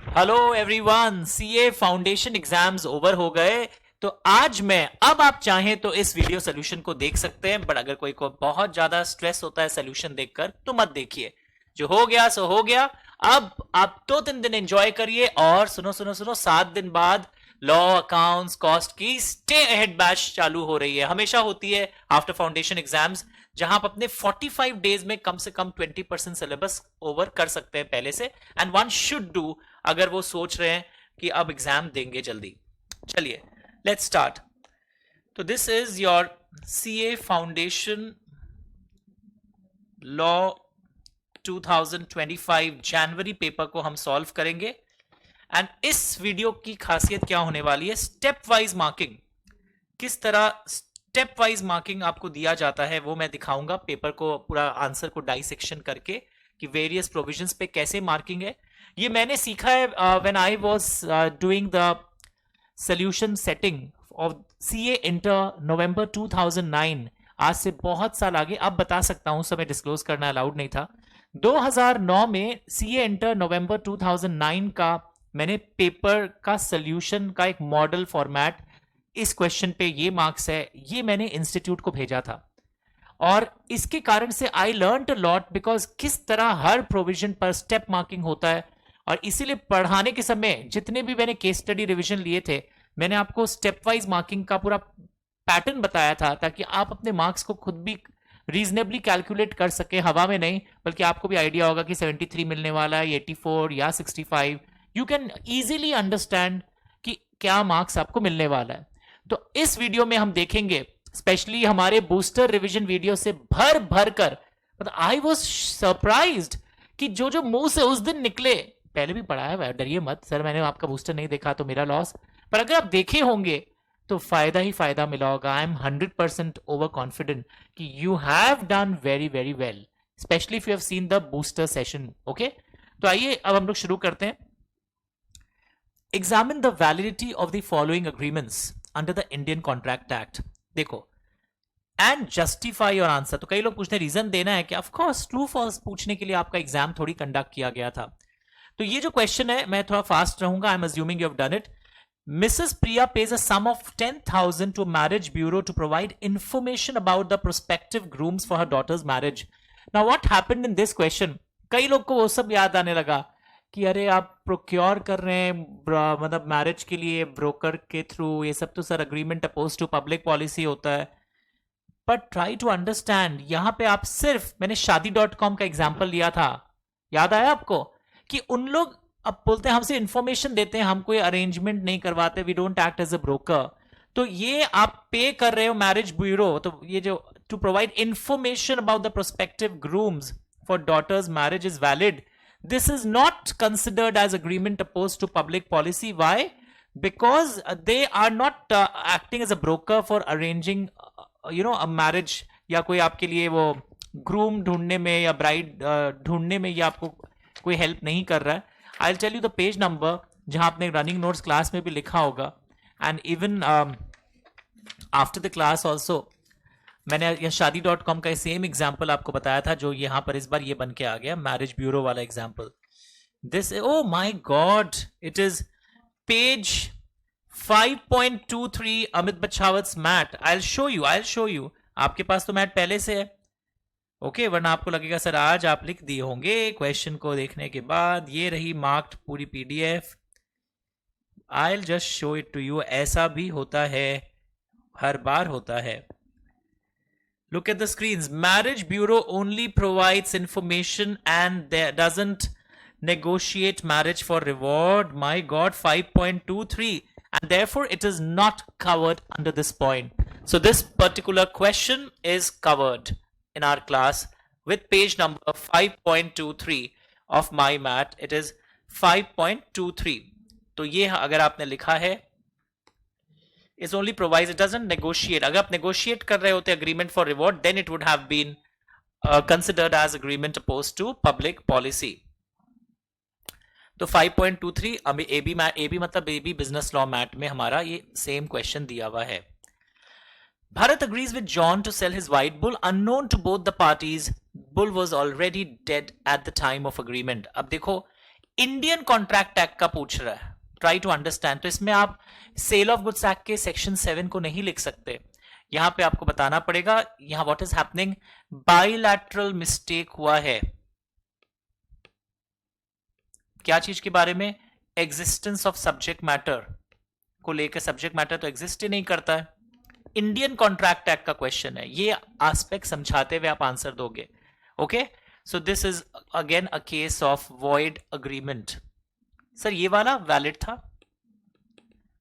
Hello everyone, CA foundation exams over हो गए। तो आज अब आप चाहें तो इस वीडियो सोल्यूशन को देख सकते हैं, बट अगर कोई को बहुत ज्यादा स्ट्रेस होता है सोल्यूशन देखकर तो मत देखिए। जो हो गया सो हो गया। अब आप 2-3 दिन एंजॉय करिए और सुनो सुनो सुनो, 7 दिन बाद लॉ अकाउंट्स कॉस्ट की स्टे अहेड बैच चालू हो रही है। हमेशा होती है आफ्टर फाउंडेशन एग्जाम्स, जहां आप अपने 45 डेज में कम से कम 20% सिलेबस ओवर कर सकते हैं पहले से। एंड वन शुड डू अगर वो सोच रहे हैं कि अब एग्जाम देंगे जल्दी। चलिए लेट्स स्टार्ट। तो this is your CA foundation law 2025 January paper को हम सॉल्व करेंगे। एंड इस वीडियो की खासियत क्या होने वाली है, स्टेप वाइज मार्किंग, किस तरह स्टेप वाइज मार्किंग आपको दिया जाता है वो मैं दिखाऊंगा। पेपर को पूरा आंसर को डाइसेक्शन करके कि वेरियस प्रोविजंस पे कैसे मार्किंग है। ये मैंने सीखा है when I was doing the solution setting of CA inter November 2009। आज से बहुत साल आगे, अब बता सकता हूं, समय डिस्क्लोज करना अलाउड नहीं था। 2009 में सीए इंटर नवंबर 2009 का मैंने पेपर का सोल्यूशन का एक मॉडल फॉर्मेट, इस क्वेश्चन पे ये मार्क्स है, ये मैंने इंस्टीट्यूट को भेजा था। और इसके कारण से I learn a lot, because किस तरह हर प्रोविजन पर स्टेप मार्किंग होता है। और इसीलिए पढ़ाने के समय जितने भी मैंने केस स्टडी रिवीजन लिए थे, मैंने आपको स्टेप वाइज मार्किंग का पूरा पैटर्न बताया था, ताकि आप अपने मार्क्स को खुद भी रीजनेबली कैलकुलेट कर सके, हवा में नहीं, बल्कि आपको भी आइडिया होगा कि 73 मिलने वाला है, 84 या 65। यू कैन इजीली अंडरस्टैंड कि क्या मार्क्स आपको मिलने वाला है। तो इस वीडियो में हम देखेंगे, स्पेशली हमारे बूस्टर रिवीजन वीडियो से भर भर कर, मतलब आई वॉज सरप्राइज्ड कि जो जो मुंह से उस दिन निकले, पहले भी पढ़ाया हुआ है, डरिए मत सर, मैंने आपका बूस्टर नहीं देखा तो मेरा लॉस, पर अगर आप देखे होंगे तो फायदा ही फायदा मिला होगा। आई एम 100% ओवर कॉन्फिडेंट कि you have done very very well, specially if you have seen the booster session. Okay, तो आइए अब हम लोग शुरू करते हैं। Examine the validity of the following agreements under the Indian contract act. देखो, एंड जस्टिफाई योर आंसर। तो कई लोग पूछते हैं रीजन देना है कि ऑफ कोर्स ट्रू फॉल्स पूछने के लिए आपका एग्जाम थोड़ी कंडक्ट किया गया था। तो ये जो क्वेश्चन है, मैं थोड़ा फास्ट रहूंगा, I am assuming you have done it. Mrs. Priya pays a sum of 10,000 to marriage bureau to provide information about the prospective grooms for her daughter's marriage. Now what happened in this question? कई लोग को वो सब याद आने लगा कि अरे आप प्रोक्योर कर रहे हैं मतलब मैरिज के लिए ब्रोकर के थ्रू, ये सब तो sir agreement oppose to public policy होता है। बट ट्राई टू अंडरस्टैंड, यहां पे आप सिर्फ, मैंने शादी.com का एग्जाम्पल लिया था, याद आया आपको, कि उन लोग अब बोलते हैं हमसे इंफॉर्मेशन देते हैं, हम कोई अरेंजमेंट नहीं करवाते, we don't act as a broker. तो ये आप पे कर रहे हो मैरिज ब्यूरो, तो ये जो to provide information about the prospective grooms for daughters marriage is valid, this is not considered as agreement oppose to public policy. Why? Because they are not acting as a broker for arranging you know a marriage, या कोई आपके लिए वो groom ढूंढने में या bride ढूंढने में, या आपको कोई हेल्प नहीं कर रहा है। I'll tell you the page number, जहां आपने रनिंग नोट्स क्लास में भी लिखा होगा, and even after the class also मैंने शादी.com का सेम एग्जाम्पल आपको बताया था, जो यहां पर इस बार ये बन के आ गया, मैरिज ब्यूरो वाला example. This, oh my god, it is page 5.23 Amit Bachhawat MAT. I show you. आपके पास तो मैट पहले से है, ओके, वरना आपको लगेगा सर आज आप लिख दिए होंगे क्वेश्चन को देखने के बाद। ये रही मार्क्ड पूरी PDF, I will just show it to you. ऐसा भी होता है, हर बार होता है। Look at the screens. Marriage bureau only provides information and doesn't negotiate marriage for reward. My god, 5.23, and therefore it is not covered under this point. So this particular question is covered in our class with page number 5.23 of my mat. It is 5.23. तो ये अगर आपने लिखा है is only provides, it doesn't negotiate. अगर आप negotiate कर रहे होते agreement for reward, then it would have been considered as agreement opposed to public policy. तो 5.23 ए बी मतलब A B business law MAT में हमारा ये सेम क्वेश्चन दिया हुआ है। Bharat agrees with John to sell his white bull unknown to both the parties. Bull was already dead at the time of agreement. अब देखो, Indian contract act का पूछ रहा है, ट्राई टू अंडरस्टैंड। तो इसमें आप सेल ऑफ गुड्स एक्ट के सेक्शन 7 को नहीं लिख सकते, यहां पे आपको बताना पड़ेगा यहां what is happening, bilateral mistake हुआ है। क्या चीज के बारे में? एग्जिस्टेंस ऑफ सब्जेक्ट मैटर को लेकर। सब्जेक्ट मैटर तो एग्जिस्ट ही नहीं करता है। इंडियन कॉन्ट्रैक्ट एक्ट का क्वेश्चन है, ये एस्पेक्ट समझाते हुए आप आंसर दोगे। Okay, so this is again a case of void agreement. Sir ये वाला वैलिड था,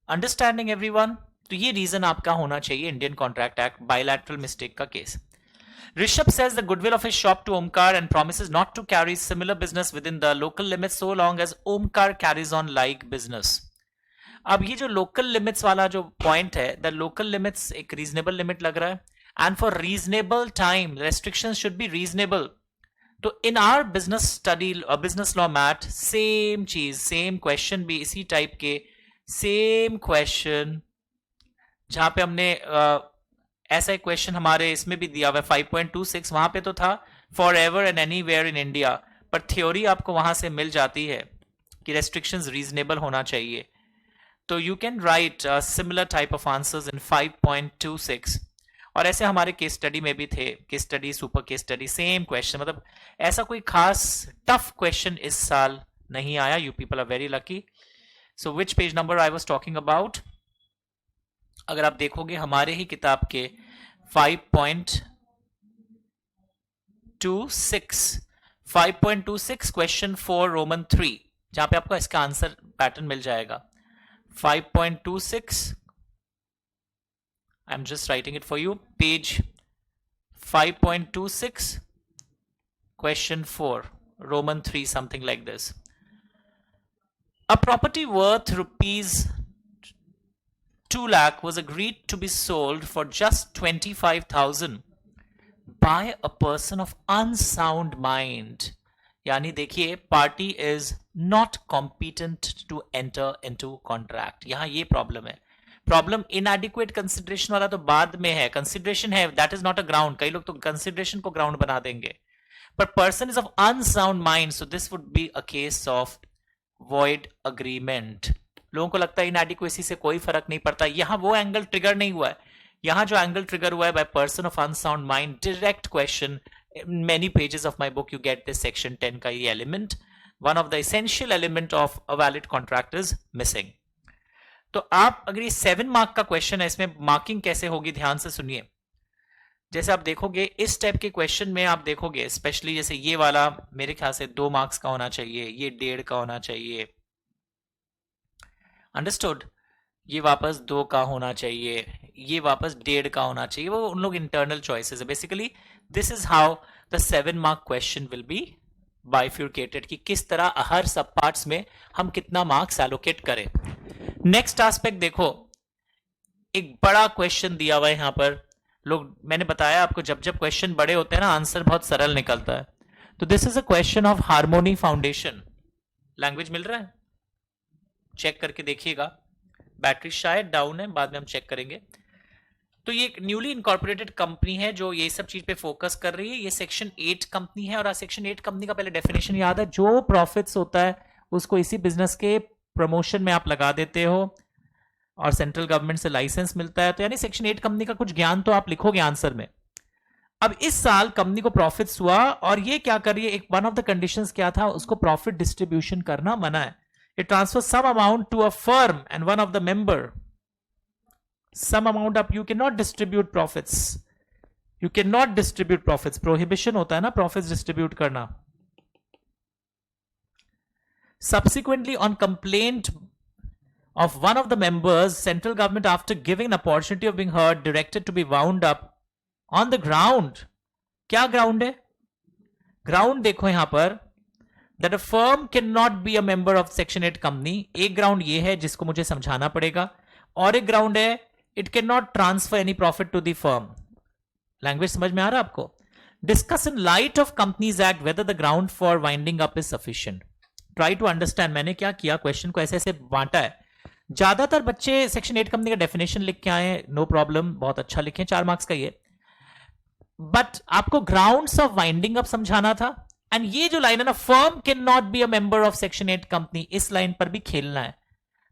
अंडरस्टैंडिंग एवरीवन? तो ये रीजन आपका होना चाहिए Indian contract act bilateral mistake का case. Rishabh says the goodwill of his shop to Omkar and promises not to carry similar business within the local limits so long as Omkar carries on like business. अब ये जो local limits वाला जो point है, the local limits एक reasonable limit लग रहा है, and for reasonable time restrictions should be reasonable. तो in our business study business law mat same चीज, same question भी इसी type के same question, जहां पे हमने ऐसा एक क्वेश्चन हमारे इसमें भी दिया हुआ है 5.26, वहां पे तो था for ever and anywhere in India, पर थ्योरी आपको वहां से मिल जाती है कि रेस्ट्रिक्शंस रीजनेबल होना चाहिए। तो you can write similar type of answers in 5.26। और ऐसे हमारे केस स्टडी में भी थे, case study, super case study, same question. मतलब ऐसा कोई खास टफ क्वेश्चन इस साल नहीं आया। You people are very lucky. So which page number I was talking about? अगर आप देखोगे हमारे ही किताब के 5.26 क्वेश्चन 4 रोमन 3, जहां पे आपको इसका आंसर पैटर्न मिल जाएगा। 5.26, I am just writing it for you, page 5.26 question 4 Roman 3, something like this. A property worth rupees 2 lakh was agreed to be sold for just 25,000 by a person of unsound mind. यानी देखिए, party is not competent to enter into contract. यहां ये problem है। Problem इनएडिक्वेट consideration वाला तो बाद में है, कंसिडरेशन है, that is not a ground. कई लोग तो कंसिडरेशन को ग्राउंड बना देंगे, पर person is of unsound mind, so this would be a case of void agreement. लोगों को लगता है इनएडिक्वेसी से कोई फर्क नहीं पड़ता, यहां वो एंगल ट्रिगर नहीं हुआ है। यहां जो एंगल ट्रिगर हुआ है by person of unsound mind, direct question, many pages of my book you get this section 10 का ये element, one of the essential element of a valid contract is missing. तो आप अगर ये 7 मार्क का question है, इसमें मार्किंग कैसे होगी ध्यान से सुनिए। जैसे आप देखोगे इस टाइप के क्वेश्चन में, आप देखोगे स्पेशली जैसे ये वाला मेरे ख्याल से 2 मार्क्स का होना चाहिए, ये 1.5 का होना चाहिए, अंडरस्टूड। ये वापस 2 का होना चाहिए, ये वापस 1.5 का होना चाहिए, वो उन लोग इंटरनल चॉइसेस है। Basically this is how the 7 mark question will be bifurcated, कि किस तरह हर सब पार्ट्स में हम कितना मार्क्स एलोकेट करें। नेक्स्ट एस्पेक्ट देखो, एक बड़ा क्वेश्चन दिया हुआ है यहां पर। लोग, मैंने बताया आपको, जब जब क्वेश्चन बड़े होते हैं ना, आंसर बहुत सरल निकलता है। तो this is a question of harmony foundation. Language मिल रहा है? चेक करके देखिएगा, बैटरी शायद डाउन है, बाद में हम चेक करेंगे। तो ये एक न्यूली इनकॉर्पोरेटेड कंपनी है जो ये सब चीज पे फोकस कर रही है। ये सेक्शन 8 कंपनी है, और सेक्शन 8 कंपनी का पहले डेफिनेशन याद है, जो प्रॉफिट्स होता है उसको इसी बिजनेस के प्रमोशन में आप लगा देते हो, और सेंट्रल गवर्नमेंट से लाइसेंस मिलता है। तो यानी सेक्शन 8 कंपनी का कुछ ज्ञान तो आप लिखोगे आंसर में। अब इस साल कंपनी को प्रॉफिट्स हुआ, और ये क्या कर रही है, एक वन ऑफ द कंडीशंस क्या था, उसको प्रॉफिट डिस्ट्रीब्यूशन करना मना है। It transfers some amount to a firm and one of the member. Some amount up, you cannot distribute profits. You cannot distribute profits. Prohibition होता है ना profits distribute करना। Subsequently, on complaint of one of the members, central government, after giving an opportunity of being heard, directed to be wound up on the ground. क्या ground है? Ground देखो यहां पर, that a firm cannot be a member of section 8 company. एक ground ये है जिसको मुझे समझाना पड़ेगा, और एक ग्राउंड है it cannot transfer any profit to the firm. Language समझ में आ रहा है आपको? Discuss in light of Companies Act whether the ground for winding up is sufficient. Try to understand. मैंने क्या किया, क्वेश्चन को ऐसे ऐसे बांटा है। ज्यादातर बच्चे सेक्शन 8 कंपनी का डेफिनेशन लिख के आए, नो प्रॉब्लम, बहुत अच्छा लिखे, 4 मार्क्स का ये। बट आपको ग्राउंड्स ऑफ वाइंडिंग अप समझाना था, एंड ये जो लाइन है ना, firm can not be a member of section 8 company, इस लाइन पर भी खेलना है।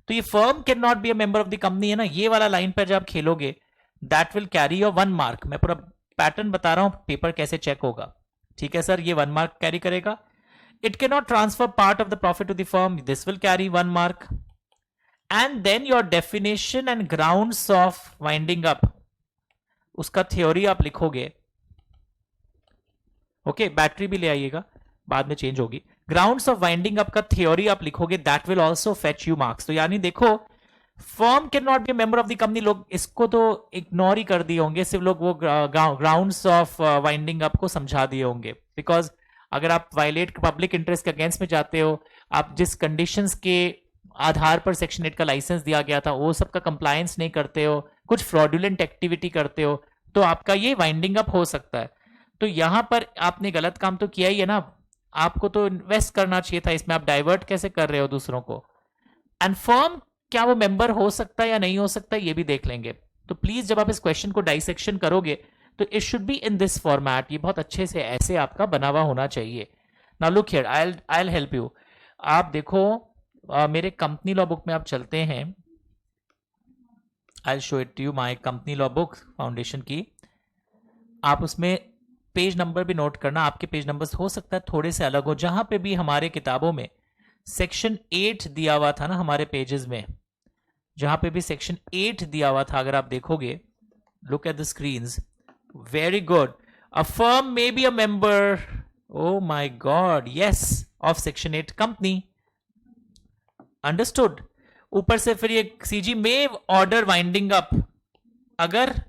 तो ये firm can not be a member of the company है ना, ये वाला लाइन पर जब खेलोगे that will carry your 1 mark. मैं पूरा पैटर्न बता रहा हूं पेपर कैसे चेक होगा। ठीक है सर, ये 1 मार्क कैरी करेगा। It can not transfer part of the profit to the firm, this will carry 1 mark. And then your definition and grounds of winding up, उसका थ्योरी आप लिखोगे। ओके, बैटरी भी ले आइएगा, बाद में चेंज होगी। ग्राउंड्स ऑफ वाइंडिंग अप का थ्योरी आप लिखोगे, that will also fetch you marks. तो यानी देखो, firm can not be member of the company, लोग इसको तो इग्नोर ही कर दिए होंगे, सिर्फ लोग वो ग्राउंड्स ऑफ वाइंडिंग अप को समझा दिए होंगे। बिकॉज अगर आप वायलेट पब्लिक इंटरेस्ट के अगेंस्ट में जाते हो, आप जिस कंडीशंस के आधार पर सेक्शन 8 का लाइसेंस दिया गया था वो सब का कंप्लायंस नहीं करते हो, कुछ फ्रॉडुलेंट एक्टिविटी करते हो, तो आपका ये वाइंडिंग अप हो सकता है। तो यहां पर आपने गलत काम तो किया ही है ना, आपको तो इन्वेस्ट करना चाहिए था इसमें, आप डाइवर्ट कैसे कर रहे हो दूसरों को। एंड फर्म, क्या वो मेंबर हो सकता है या नहीं हो सकता, ये भी देख लेंगे। तो प्लीज जब आप इस क्वेश्चन को डाइसेक्शन करोगे तो it should be in this format, ये बहुत अच्छे से ऐसे आपका बना हुआ होना चाहिए। Now look here, I will help you. आप देखो, मेरे कंपनी लॉ बुक में आप चलते हैं, I will show it to you, my company law book foundation की। आप उसमें पेज नंबर भी नोट करना, आपके पेज नंबर्स हो सकता है थोड़े से अलग हो। जहां पे भी हमारे किताबों में सेक्शन 8 दिया हुआ था ना, हमारे पेजेस में जहां पे भी सेक्शन 8 दिया हुआ था, अगर आप देखोगे, look at the screens, very good. A firm may be a member, oh my God, yes, of section 8 company, understood. ऊपर से फिर ये सीजी में ऑर्डर वाइंडिंग अप, अगर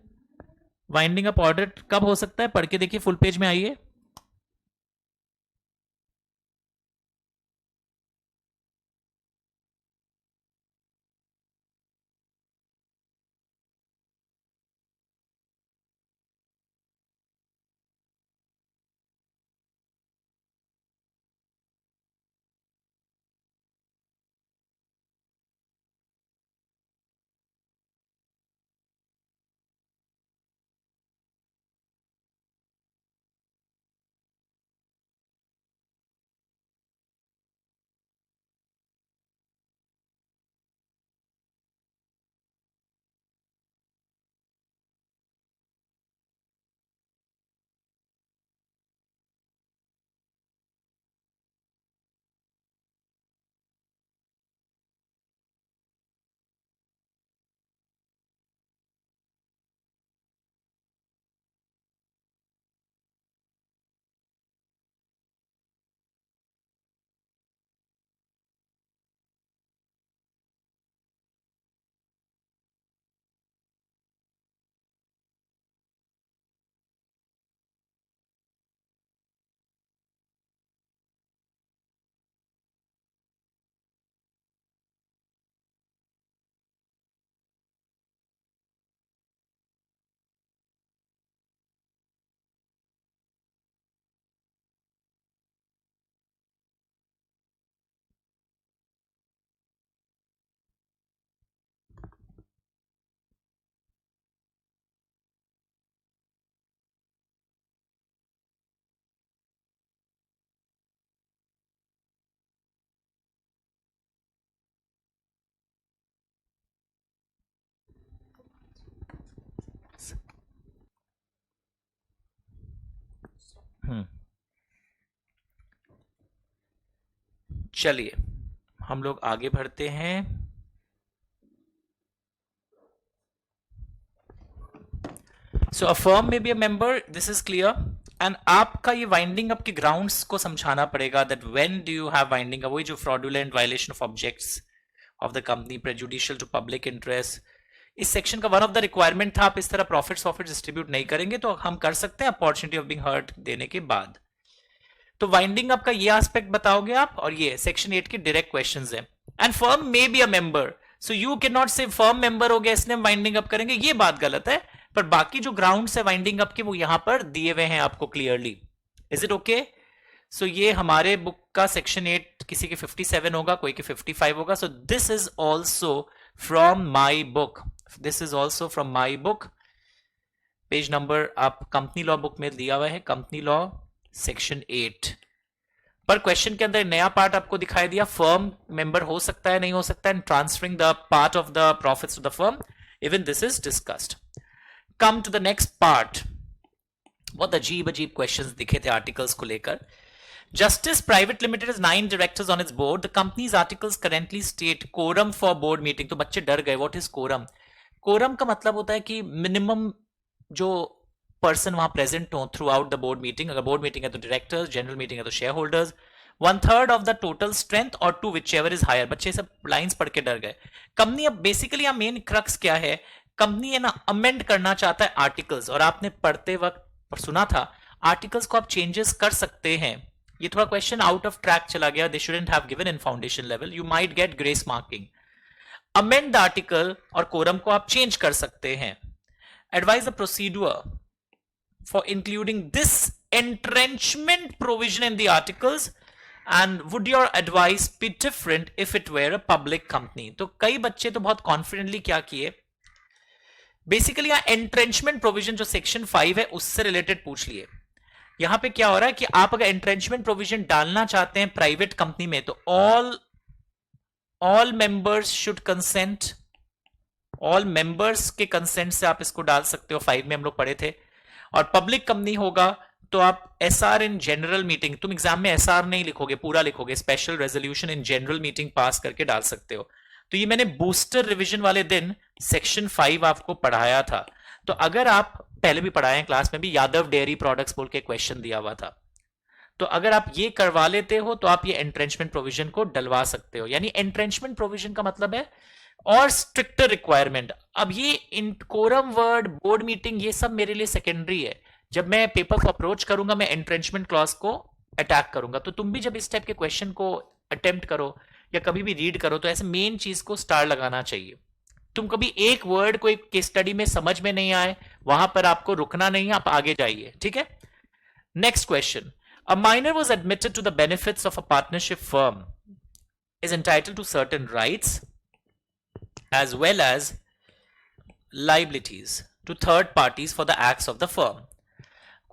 वाइंडिंग अप ऑर्डर कब हो सकता है, पढ़ के देखिए, फुल पेज में आइए। चलिए हम लोग आगे बढ़ते हैं। सो अ फर्म में be a member, this is clear. And आपका ये वाइंडिंग अप के ग्राउंड्स को समझाना पड़ेगा, that when do you have winding up, वही जो fraudulent violation of objects of the company, prejudicial to public interest, इस सेक्शन का वन ऑफ द रिक्वायरमेंट था। आप इस तरह प्रॉफिट डिस्ट्रीब्यूट नहीं करेंगे, तो हम कर सकते हैं अपॉर्चुनिटी ऑफ बीइंग हर्ट देने के बाद। तो वाइंडिंग अप का ये एस्पेक्ट बताओगे आप, और ये सेक्शन 8 के डायरेक्ट क्वेश्चंस हैं। And firm may be a member, so you can not से फर्म मेंबर हो गया इसने हम वाइंडिंग अप करेंगे, ये बात गलत है। पर बाकी जो ग्राउंड्स है वाइंडिंग अप के वो यहां पर दिए हुए हैं आपको clearly. Is it okay? So ये हमारे बुक का सेक्शन 8 किसी के 57 होगा, कोई के 55 होगा। So this is also from my book, this is also from my book. Page number आप कंपनी लॉ बुक में दिया हुआ है, कंपनी लॉ सेक्शन 8। पर क्वेश्चन के अंदर नया पार्ट आपको दिखाई दिया, फर्म मेंबर हो सकता है नहीं हो सकता है, transferring the part of the profits to the firm, even this is discussed. Come to the next part. बहुत अजीब अजीब क्वेश्चंस दिखे थे आर्टिकल्स को लेकर. Justice Private Limited has 9 directors on its board. The company's articles currently state quorum for board meeting. तो बच्चे डर गए, what is quorum? Quorum का मतलब होता है कि मिनिमम जो पर्सन वहां प्रेजेंट हो throughout the board meeting. अगर बोर्ड मीटिंग है तो डायरेक्टर्स, जनरल मीटिंग है तो shareholders, 1/3 of the total strength और two whichever is higher. बच्चे सब लाइंस पढ़ के डर गए. कंपनी अब बेसिकली यहाँ मेन क्रक्स क्या है, कंपनी है ना अमेंड करना चाहता है आर्टिकल्स, और आपने पढ़ते वक्त सुना था आर्टिकल्स को आप चेंजेस कर सकते हैं. ये थोड़ा क्वेश्चन आउट ऑफ ट्रैक चला गया. दे shouldn't have given in foundation level. You might get grace marking. Amend the article और कोरम को आप चेंज कर सकते हैं. Advise the procedure for including this entrenchment provision in the articles, and would your advice be different if it were a public company? तो कई बच्चे तो बहुत कॉन्फिडेंटली क्या किए, बेसिकली यहाँ एंट्रेंचमेंट प्रोविजन जो सेक्शन 5 है उससे रिलेटेड पूछ लिए. यहां पे क्या हो रहा है कि आप अगर एंट्रेंचमेंट प्रोविजन डालना चाहते हैं प्राइवेट कंपनी में तो all members should consent. All members के कंसेंट से आप इसको डाल सकते हो. 5 में हम लोग पढ़े थे. और पब्लिक कंपनी होगा तो आप एसआर इन जनरल मीटिंग, तुम एग्जाम में एसआर नहीं लिखोगे, पूरा लिखोगे, special resolution in general meeting pass करके डाल सकते हो. तो ये मैंने बूस्टर रिवीजन वाले दिन सेक्शन 5 आपको पढ़ाया था. तो अगर आप पहले भी पढ़ाए हैं क्लास में भी, यादव डेयरी प्रोडक्ट्स बोल के क्वेश्चन दिया हुआ था. तो अगर आप ये करवा लेते हो तो आप ये एंट्रेंचमेंट प्रोविजन को डलवा सकते हो. यानी एंट्रेंचमेंट प्रोविजन का मतलब है और स्ट्रिक्टर रिक्वायरमेंट. अब ये कोरम वर्ड, बोर्ड मीटिंग, ये सब मेरे लिए सेकेंडरी है. जब मैं पेपर को अप्रोच करूंगा मैं एंट्रेंचमेंट क्लॉज को अटैक करूंगा. तो तुम भी जब इस टाइप के क्वेश्चन को अटेम्प्ट करो या कभी भी रीड करो तो ऐसे मेन चीज को स्टार लगाना चाहिए. तुम कभी एक वर्ड को एक केस स्टडी में समझ में नहीं आए, वहां पर आपको रुकना नहीं है, आप आगे जाइए. ठीक है. Next question. A minor was admitted to the benefits of a partnership firm is entitled to certain rights as well as liabilities to third parties for the acts of the firm.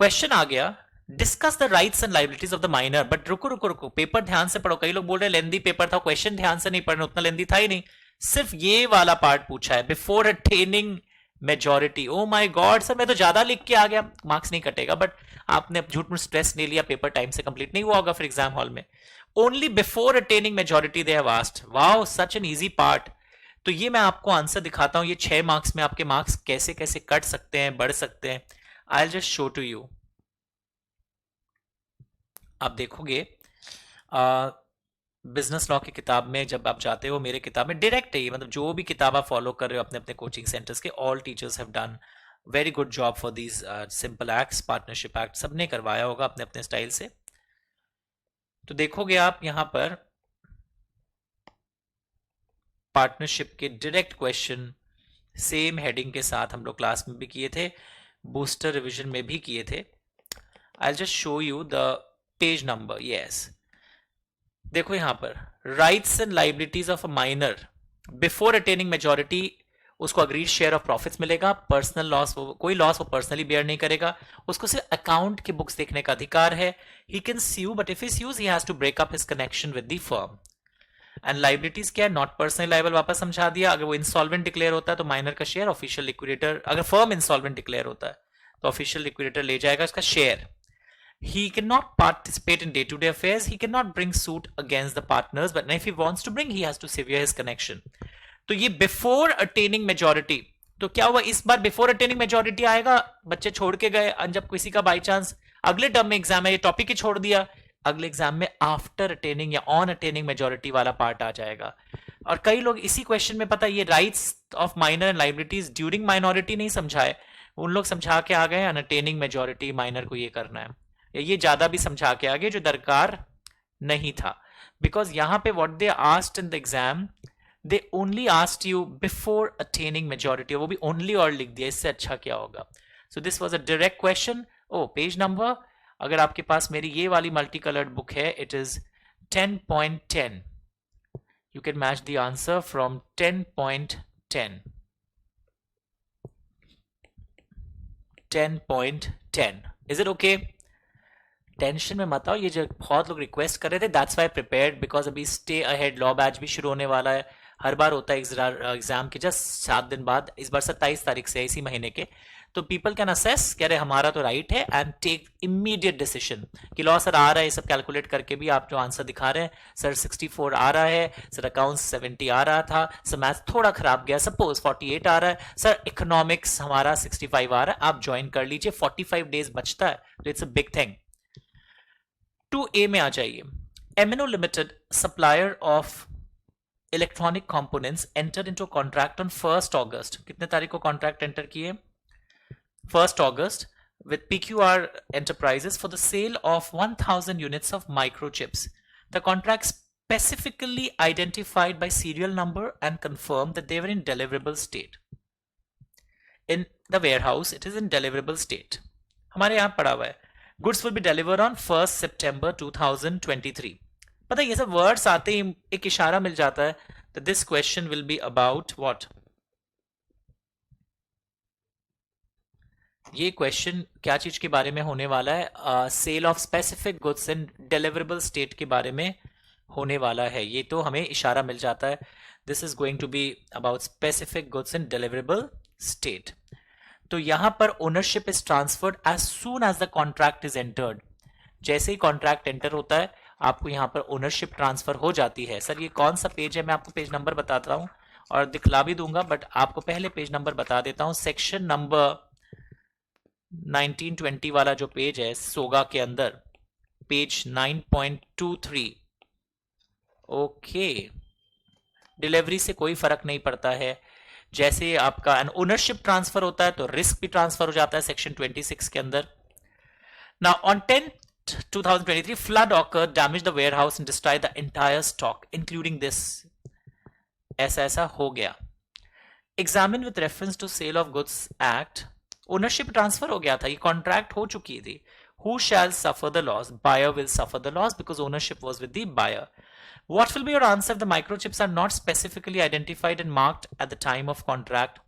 Question आ गया, discuss the rights and liabilities of the minor. But रुको रुको रुको, paper ध्यान से पढ़ो. कई लोग बोल रहे लेंदी पेपर था, क्वेश्चन ध्यान से नहीं पढ़ना, उतना लेंदी था ही नहीं, सिर्फ ये वाला पार्ट पूछा है, before attaining majority. Oh my God sir, मैं तो ज्यादा लिख के आ गया, मार्क्स नहीं कटेगा. बट आपने झूठ मूठ स्ट्रेस नहीं लिया, पेपर टाइम से कंप्लीट नहीं हुआ होगा फिर एग्जाम हॉल में. Only before attaining majority they have asked. Wow, such an easy part. तो ये मैं आपको आंसर दिखाता हूं. ये 6 मार्क्स में आपके मार्क्स कैसे कैसे कट सकते हैं, बढ़ सकते हैं. I just show to you. आप देखोगे बिजनेस लॉ की किताब में जब आप जाते हो, मेरे किताब में डायरेक्ट है ये, मतलब जो भी किताब आप फॉलो कर रहे हो अपने अपने कोचिंग सेंटर्स के, all teachers have done very good job for these simple acts, partnership act, सबने करवाया होगा अपने अपने स्टाइल से. तो देखोगे आप यहां पर पार्टनरशिप के डायरेक्ट क्वेश्चन सेम हेडिंग के साथ हम लोग क्लास में भी किए थे, बूस्टर रिवीजन में भी किए थे. आई just show you the page number. Yes, देखो यहां पर rights and liabilities of a minor before attaining majority. उसको अग्रीड शेयर ऑफ प्रॉफिट्स मिलेगा. पर्सनल लॉस, कोई लॉस वो पर्सनली बेयर नहीं करेगा. उसको सिर्फ अकाउंट के बुक्स देखने का अधिकार है. He can sue, but if he sues he has to break up his connection with the firm. And liabilities क्या है, नॉट पर्सनली लाइबल, वापस समझा दिया. अगर वो इंसॉल्वेंट डिक्लेयर होता है तो माइनर का शेयर, ऑफिशियल लिक्विडेटर, अगर फर्म इंसॉल्वेंट डिक्लेयर होता है तो ऑफिशियल लिक्विडेटर ले जाएगा उसका share. He cannot participate in day-to-day affairs. He cannot bring suit against the partners, but if he wants to bring, he has to sever his connection. तो ये before attaining majority. तो क्या हुआ इस बार before attaining majority आएगा, बच्चे छोड़ के गए. जब किसी का बाई चांस अगले टर्म में एग्जाम है, ये टॉपिक ही छोड़ दिया, अगले एग्जाम में आफ्टर अटेनिंग या ऑन अटेनिंग मेजॉरिटी वाला पार्ट आ जाएगा. और कई लोग इसी क्वेश्चन में पता ये rights of minor and liabilities during minority नहीं समझाए, उन लोग समझा के आ गए अनअटेनिंग मेजॉरिटी माइनर को ये करना है, ये ज्यादा भी समझा के आगे जो दरकार नहीं था. बिकॉज यहां पे what they asked in the exam, they only asked you before attaining majority, वो भी ओनली और लिख दिया, इससे अच्छा क्या होगा. So this was a direct question. Oh page number, अगर आपके पास मेरी ये वाली मल्टी कलर्ड बुक है, it is 10.10. You can match the answer from 10.10. 10.10. Is it okay? Tension में मत आओ, ये जो बहुत लोग रिक्वेस्ट कर रहे थे, दैट्स वाई प्रिपेयर्ड, बिकॉज अभी स्टे अहेड लॉ बैच भी शुरू होने वाला है। हर बार होता है एग्जाम के जस्ट 7 दिन बाद, इस बार 27 तारीख से है, इसी महीने के। तो पीपल कैन असेस, कह रहे हमारा तो राइट है, एंड टेक इमीडिएट डिसीजन कि लॉ सर आ रहा है, ये सब कैलकुलेट करके भी आप जो आंसर दिखा रहे हैं, सर 64 आ रहा है, सर अकाउंट्स 70 आ रहा था, सर मैथ्स थोड़ा खराब गया, सपोज 48 आ रहा है, सर इकोनॉमिक्स हमारा 65 आ रहा है, आप ज्वाइन कर लीजिए, 45 डेज बचता है, तो it's a big thing. 2A में आ जाइए। Amino limited, supplier of electronic components, enter into contract on 1 अगस्त। कितने तारीख को कॉन्ट्रैक्ट एंटर किए? 1 August with PQR Enterprises for the sale of 1000 units of microchips. The contract specifically identified by serial number and confirmed that they were in deliverable state. In the warehouse, it is in deliverable state. हमारे यहाँ पड़ा हुआ है, goods will be delivered on 1st September 2023. पता है ये सब words आते ही एक इशारा मिल जाता है that this question will be about what? ये क्वेश्चन क्या चीज के बारे में होने वाला है? Sale of specific goods in deliverable state के बारे में होने वाला है। ये तो हमें इशारा मिल जाता है, this is going to be about specific goods in deliverable state. तो यहां पर ownership is transferred as soon as the contract is entered. जैसे ही कॉन्ट्रैक्ट एंटर होता है, आपको यहां पर ओनरशिप ट्रांसफर हो जाती है। सर ये कौन सा पेज है? मैं आपको पेज नंबर बताता हूं और दिखला भी दूंगा, बट आपको पहले पेज नंबर बता देता हूं। सेक्शन नंबर 1920 वाला जो पेज है सोगा के अंदर, पेज 9.23। ओके, डिलीवरी से कोई फर्क नहीं पड़ता है। जैसे आपका ओनरशिप ट्रांसफर होता है तो रिस्क भी ट्रांसफर हो जाता है सेक्शन 26 के अंदर। Now on 10th 2023 flood occur damage the warehouse and destroy the entire stock including this. ऐसा हो गया। Examine with reference to sale of goods act, ownership transfer हो गया था, ये कॉन्ट्रैक्ट हो चुकी थी। Who shall suffer the loss? Buyer will suffer the loss because ownership was with the buyer. What will be your answer if the microchips are not specifically identified and marked at the time of contract?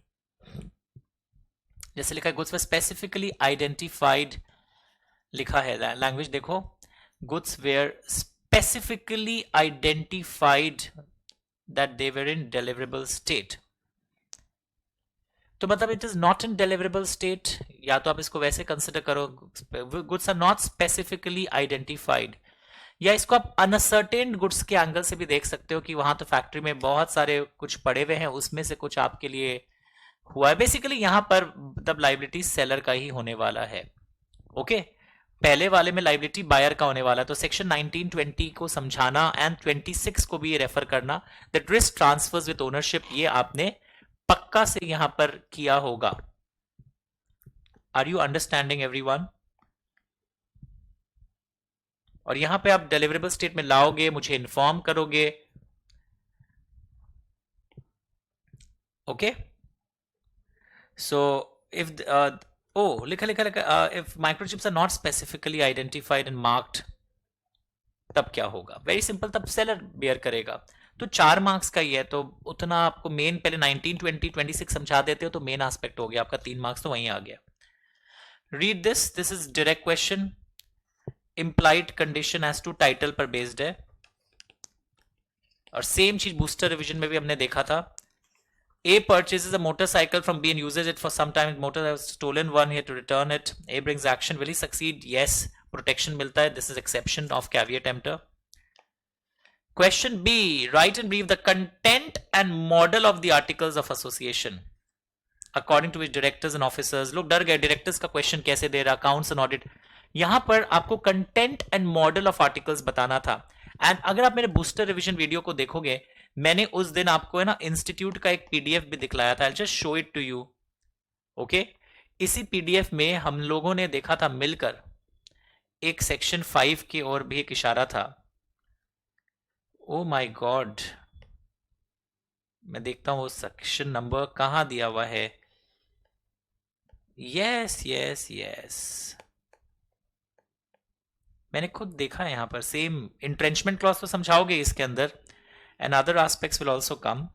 जैसे लिखा है goods were specifically identified, लिखा है, language देखो, goods were specifically identified that they were in deliverable state. तो मतलब it is not in deliverable state, या तो आप इसको वैसे कंसिडर करो, goods are not specifically identified, या इसको आप अनसर्टेन गुड्स के एंगल से भी देख सकते हो कि वहां तो फैक्ट्री में बहुत सारे कुछ पड़े हुए हैं, उसमें से कुछ आपके लिए हुआ है। बेसिकली यहां पर तब लाइबिलिटी सेलर का ही होने वाला है। ओके, पहले वाले में लाइबिलिटी बायर का होने वाला है। तो सेक्शन 1920 को समझाना एंड 26 को भी रेफर करना, that risk transfers with ownership, ये आपने पक्का से यहां पर किया होगा। Are you understanding everyone? और यहां पे आप डिलीवरेबल स्टेट में लाओगे, मुझे इन्फॉर्म करोगे। ओके, सो इफ लिखा if microchips are not specifically identified and marked, तब क्या होगा? वेरी सिंपल, तब सेलर बेयर करेगा। तो 4 मार्क्स का ही है, तो उतना आपको मेन पहले 19, 20, 26 समझा देते हो तो मेन एस्पेक्ट हो गया आपका, 3 मार्क्स तो वहीं आ गया। Read this is direct question, implied condition as to title पर बेस्ड है, और सेम चीज बूस्टर रिवीजन में भी हमने देखा था। A purchases a motorcycle from B and uses it for some time. Motor has stolen one, here to return it. A brings action. Will he succeed? Yes. Protection मिलता है. This is exception of caveat emptor. Question B. Write and brief the content and model of the articles of association. According to which directors and officers. लोग डर गए directors का question कैसे दे रहा, accounts and audit. यहां पर आपको content and model of articles बताना था. एंड अगर आप मेरे बूस्टर रिवीजन वीडियो को देखोगे, मैंने उस दिन आपको है ना इंस्टीट्यूट का एक पीडीएफ भी दिखलाया था। Just show it to you. Okay, इसी पीडीएफ में हम लोगों ने देखा था मिलकर, एक सेक्शन 5 की ओर भी एक इशारा था। ओ माय गॉड, मैं देखता हूं वो सेक्शन नंबर कहां दिया हुआ है। यस यस यस, मैंने खुद देखा है यहां पर। सेम इंट्रेंचमेंट क्लॉज तो समझाओगे इसके अंदर, and other aspects will also come.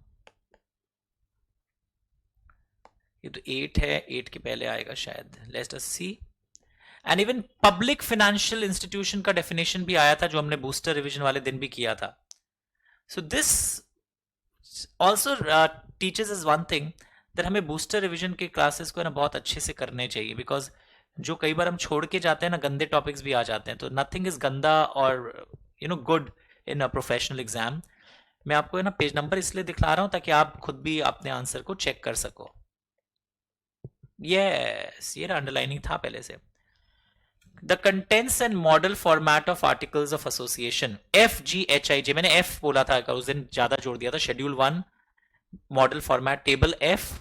ये तो 8 है, 8 के पहले आएगा शायद। Let's us see. And even public financial institution का डेफिनेशन भी आया था जो हमने बूस्टर रिवीजन वाले दिन भी किया था. So this also teachers is one thing that हमें बूस्टर रिवीजन के क्लासेस को ना बहुत अच्छे से करने चाहिए, बिकॉज जो कई बार हम छोड़ के जाते हैं ना, गंदे टॉपिक्स भी आ जाते हैं. तो नथिंग इज गंदा और good in a professional exam. मैं आपको है ना पेज नंबर इसलिए दिखला रहा हूं ताकि आप खुद भी अपने आंसर को चेक कर सको. यस, ये अंडरलाइनिंग था पहले से. The contents and model format of articles of association, FGHIJ. मैंने एफ बोला था, उस दिन ज्यादा जोड़ दिया था. Schedule 1 model format table F.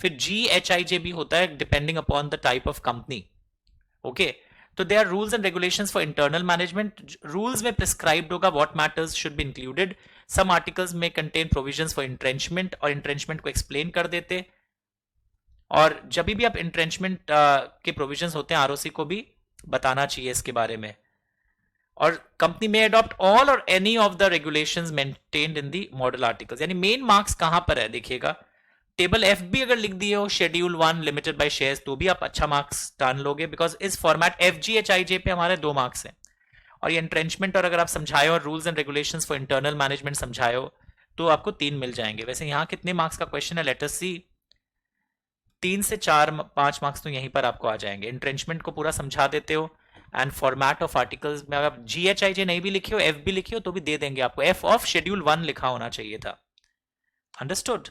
फिर GHIJ भी होता है depending upon the type of company. Okay, तो they are rules and regulations for internal management. Rules में प्रिस्क्राइब्ड होगा what matters should be included. Some articles में कंटेन प्रोविजंस फॉर इंट्रेंचमेंट, और entrenchment को एक्सप्लेन कर देते. और जब भी आप इंट्रेंचमेंट के प्रोविजंस होते हैं आरओसी को भी बताना चाहिए इसके बारे में. और कंपनी में अडॉप्ट ऑल और any of the regulations maintained in the model articles. यानी मेन मार्क्स कहां पर है देखिएगा. टेबल F भी अगर लिख दिए हो शेड्यूल 1 लिमिटेड बाय शेयर्स, तो भी आप अच्छा मार्क्स टान लोगे, बिकॉज इस फॉर्मेट FGHIJ पे हमारे 2 मार्क्स हैं. और ये इंट्रेंचमेंट और अगर आप समझाए और rules and regulations for internal management समझाए हो तो आपको 3 मिल जाएंगे. वैसे यहां कितने मार्क्स का क्वेश्चन है, लेट अस सी. 3 से 4-5 मार्क्स तो यहीं पर आपको आ जाएंगे. इंट्रेंचमेंट को पूरा समझा देते हो, एंड फॉर्मेट ऑफ आर्टिकल्स में अगर GHIJ नहीं भी लिखे हो, F भी लिखे हो, तो भी दे देंगे आपको. F ऑफ शेड्यूल 1 लिखा होना चाहिए था. अंडरस्टूड.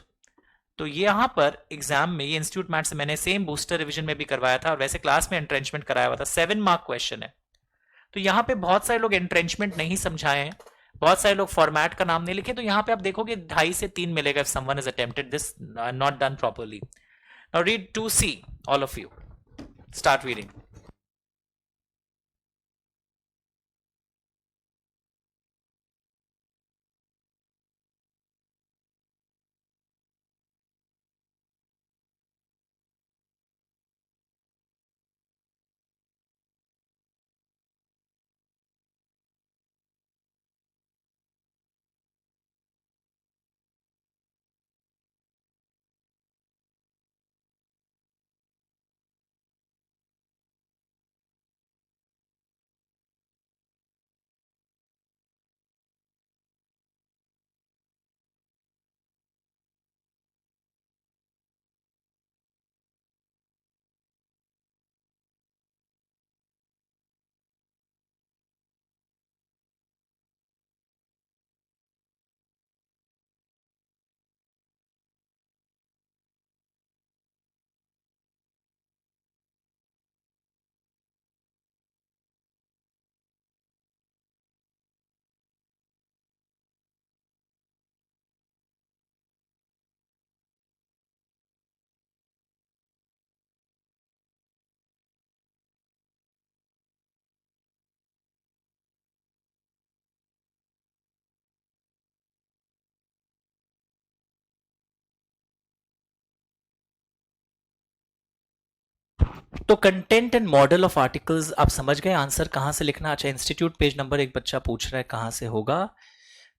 तो ये यहां पर एग्जाम में, ये इंस्टीट्यूट मैथ से मैंने सेम बूस्टर रिवीजन में भी करवाया था, और वैसे क्लास में एंट्रेंचमेंट कराया हुआ था. 7 मार्क क्वेश्चन है. तो यहां पे बहुत सारे लोग एंट्रेंचमेंट नहीं समझाए हैं, बहुत सारे लोग फॉर्मेट का नाम नहीं लिखे. तो यहां पे आप देखोगे 2.5 से 3 मिलेगा if someone is attempted this not done properly. Now read 2C, all of you start reading. तो content and model of articles आप समझ गए. आंसर कहां से लिखना. अच्छा, इंस्टीट्यूट पेज नंबर एक बच्चा पूछ रहा है कहां से होगा.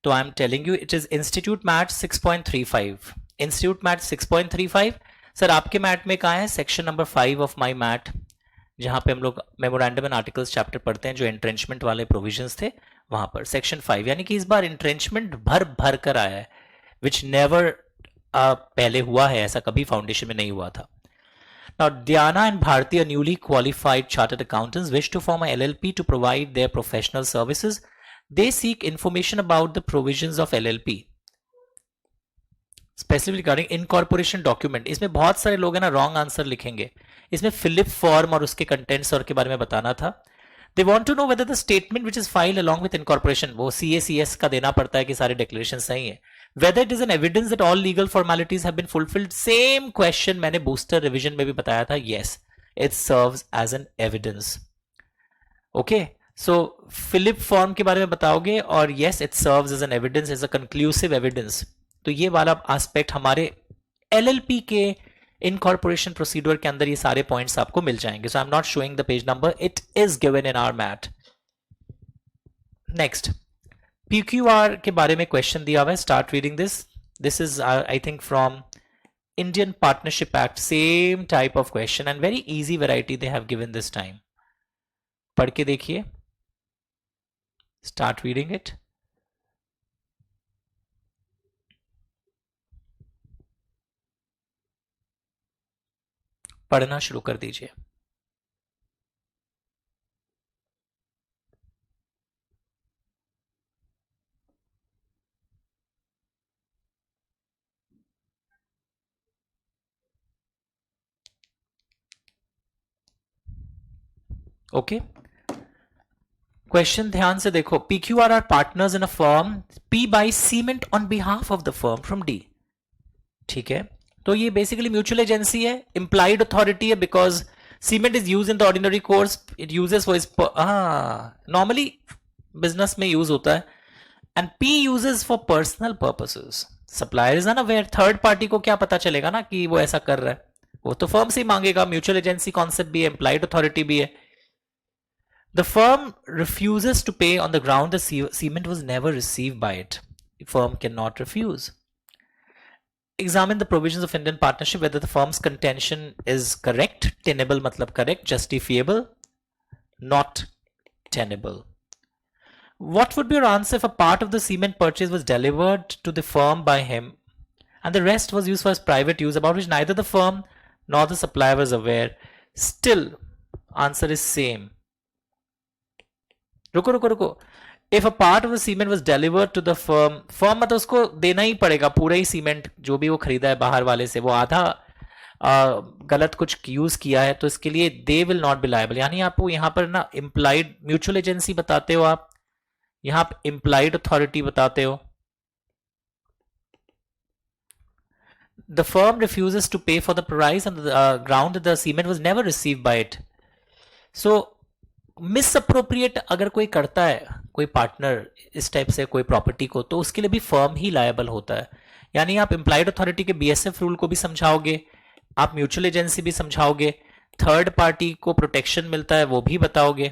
तो I am telling you it is institute math 6.35. Institute math 6.35. Sir आपके मैथ में कहा है section number 5 of my math, जहां पे हम लोग मेमोरेंडम एंड आर्टिकल्स चैप्टर पढ़ते हैं, जो एंट्रेंचमेंट वाले प्रोविजंस थे, वहां पर सेक्शन 5. यानी कि इस बार एंट्रेंचमेंट भर भर कर आया है, विच नेवर पहले हुआ है. ऐसा कभी फाउंडेशन में नहीं हुआ था. Now, Dhyana and Bharti are newly qualified chartered accountants, wish to form a LLP to provide their professional services. They seek information about the provisions of LLP, specifically regarding incorporation document. इसमें बहुत सारे लोग हैं ना wrong answer लिखेंगे. इसमें Philip form और उसके कंटेंट्स और के बारे में बताना था. They want to know whether the statement which is filed along with incorporation, वो CACS का देना पड़ता है कि सारे डिक्लेरेशन सही हैं. Whether it is an evidence that all legal formalities have been fulfilled. Same question मैंने बूस्टर रिवीजन में भी बताया था. Yes, it serves as an evidence. Okay, so फिलिप फॉर्म के बारे में बताओगे, और yes, it serves as an evidence, as a conclusive evidence. तो ये वाला एस्पेक्ट हमारे LLP के इनकॉर्पोरेशन प्रोसीड्यूर के अंदर ये सारे पॉइंट्स आपको मिल जाएंगे. So I am not showing the page number, it is given in our math. Next, PQR के बारे में क्वेश्चन दिया हुआ है. Start reading this. This is I think from Indian partnership act. Same type of question and very easy variety they have given this time. पढ़ के देखिए, start reading it. पढ़ना शुरू कर दीजिए। ओके, क्वेश्चन ध्यान से देखो। PQR are partners in a firm, P buy cement on behalf of the firm from D। ठीक है, तो ये बेसिकली म्यूचुअल एजेंसी है, इंप्लाइड अथॉरिटी है, because cement is use in the ordinary course, it uses for normally business में use होता है, and P uses for personal purposes. Supplier is unaware, third party को क्या पता चलेगा ना कि वो ऐसा कर रहा है, वो तो फर्म से ही मांगेगा। म्यूचुअल एजेंसी कॉन्सेप्ट भी है, इंप्लाइड अथॉरिटी भी है। The firm refuses to pay on the ground the cement was never received by it. The firm cannot refuse. Examine the provisions of Indian partnership whether the firm's contention is correct. Tenable matlab correct, justifiable, not tenable. What would be your answer if a part of the cement purchase was delivered to the firm by him and the rest was used for his private use, about which neither the firm nor the supplier was aware? Still, answer is same. रुको रुको रुको, if a part of the cement was delivered to the firm, firm मतलब उसको देना ही पड़ेगा पूरा ही cement जो भी वो खरीदा है बाहर वाले से, वो आधा गलत कुछ यूज किया है तो इसके लिए they will not be liable. यानी आपको यहां पर ना इंप्लाइड म्यूचुअल एजेंसी बताते हो आप, यहां आप इंप्लाइड अथॉरिटी बताते हो। द फर्म रिफ्यूजेस टू पे for the price on the ground the cement was never received by it. So miss appropriate अगर कोई करता है, कोई पार्टनर इस टाइप से कोई प्रॉपर्टी को, तो उसके लिए भी फर्म ही लायबल होता है। यानी आप इंप्लाइड अथॉरिटी के BSF रूल को भी समझाओगे, आप म्यूचुअल एजेंसी भी समझाओगे, थर्ड पार्टी को प्रोटेक्शन मिलता है वो भी बताओगे,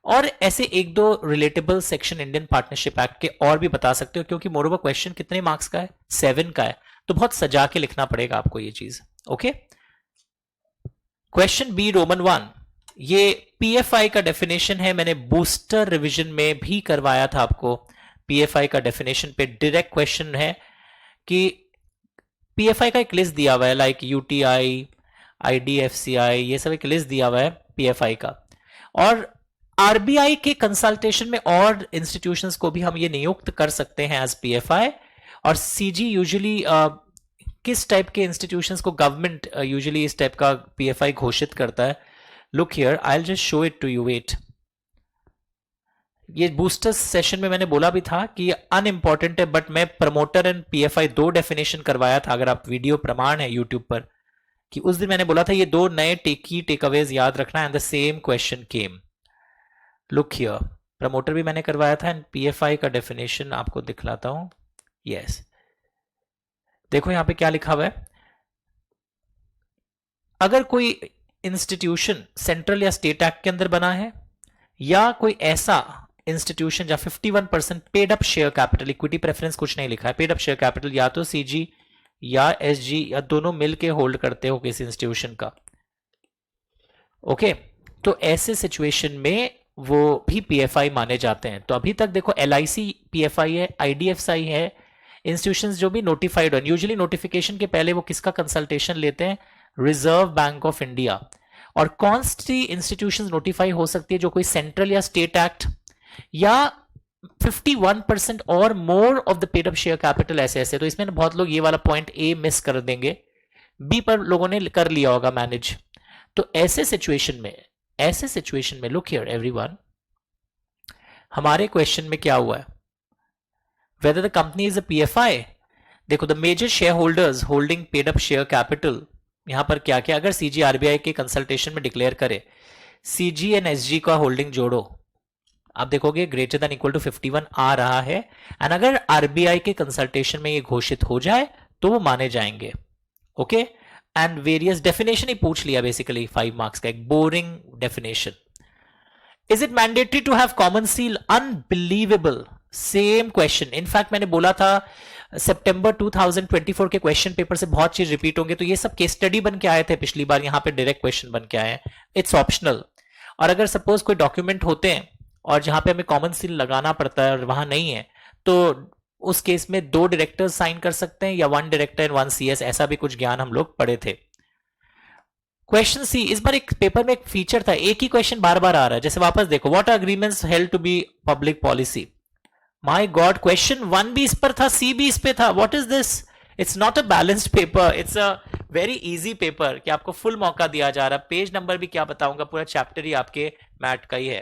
और ऐसे एक दो relatable section Indian partnership act के और भी बता सकते हो, क्योंकि मोरओवर क्वेश्चन कितने मार्क्स का है, 7 का है, तो बहुत सजा के लिखना पड़ेगा आपको ये चीज। ओके, क्वेश्चन बी रोमन 1, ये PFI का डेफिनेशन है, मैंने बूस्टर रिवीजन में भी करवाया था आपको। PFI का डेफिनेशन पे डायरेक्ट क्वेश्चन है कि PFI का एक लिस्ट दिया हुआ है, लाइक UTI, IDFCI, ये सब एक लिस्ट दिया हुआ है PFI का, और RBI के कंसल्टेशन में और इंस्टीट्यूशंस को भी हम ये नियुक्त कर सकते हैं एज PFI, और CG यूजुअली किस टाइप के इंस्टीट्यूशंस को गवर्नमेंट यूजुअली इस टाइप का PFI घोषित करता है। Look here, I'll just show it to you. Wait. ये बूस्टर सेशन में मैंने बोला भी था कि ये अनइम्पॉर्टेंट है, बट मैं प्रमोटर एंड PFI 2 डेफिनेशन करवाया था, अगर आप वीडियो प्रमाण है यूट्यूब पर, कि उस दिन मैंने बोला था ये 2 नए की टेकअवेज याद रखना, and the same question came. Look here, promoter भी मैंने करवाया था, एंड PFI का डेफिनेशन आपको दिखलाता हूं। यस, देखो यहां पे क्या लिखा हुआ है। अगर कोई इंस्टीट्यूशन सेंट्रल या स्टेट एक्ट के अंदर बना है, या कोई ऐसा इंस्टीट्यूशन जहां 51% paid up share capital, equity preference कुछ नहीं लिखा है, पेड अप शेयर कैपिटल या तो CG या SG या दोनों मिलके होल्ड करते हो किसी इंस्टीट्यूशन का। ओके, तो ऐसे सिचुएशन में वो भी PFI माने जाते हैं। तो अभी तक देखो LIC PFI है, IDFCI है, इंस्टीट्यूशंस जो भी नोटिफाइड हो, यूजुअली नोटिफिकेशन के पहले वो किसका कंसल्टेशन लेते हैं, रिजर्व बैंक ऑफ इंडिया। और कौन सी इंस्टीट्यूशंस नोटिफाई हो सकती है, जो कोई सेंट्रल या स्टेट एक्ट या 51% और more of the paid up share capital, ऐसे ऐसे। तो इसमें बहुत लोग ये वाला पॉइंट A मिस कर देंगे, B पर लोगों ने कर लिया होगा मैनेज। तो ऐसे सिचुएशन में लुक हियर एवरीवन, हमारे क्वेश्चन में क्या हुआ है, whether the company is a PFI। देखो, the major share holders holding paid up share capital, यहां पर क्या क्या, अगर CG RBI के कंसल्टेशन में डिक्लेयर करे, CG एंड SG का होल्डिंग जोड़ो, आप देखोगे ग्रेटर देन इक्वल टू 51 आ रहा है, एंड अगर RBI के कंसल्टेशन में ये घोषित हो जाए तो वो माने जाएंगे। ओके, एंड वेरियस डेफिनेशन ही पूछ लिया बेसिकली, 5 मार्क्स का एक boring definition. Is it mandatory to have common seal, unbelievable, same question. In fact मैंने बोला था सितंबर 2024 के क्वेश्चन पेपर से बहुत चीज रिपीट होंगे, तो ये सब केस स्टडी बन के आए थे पिछली बार, यहां पे डायरेक्ट क्वेश्चन बन के आए हैं। It's optional. और अगर सपोज कोई डॉक्यूमेंट होते हैं और जहां पे हमें कॉमन सील लगाना पड़ता है और वहां नहीं है, तो उस केस में 2 डायरेक्टर्स साइन कर सकते हैं या 1 डायरेक्टर एंड 1 CS, ऐसा भी कुछ ज्ञान हम लोग पढ़े थे। क्वेश्चन सी, इस बार एक पेपर में एक फीचर था, एक ही क्वेश्चन बार बार आ रहा है। जैसे वापस देखो, what are agreements held to be public policy. My god, question 1 भी इस पर था, सी भी इस पे था। What is this? It's not a balanced paper, it's a very easy paper कि आपको फुल मौका दिया जा रहा है। पेज नंबर भी क्या बताऊंगा, पूरा चैप्टर ही आपके मैट का ही है।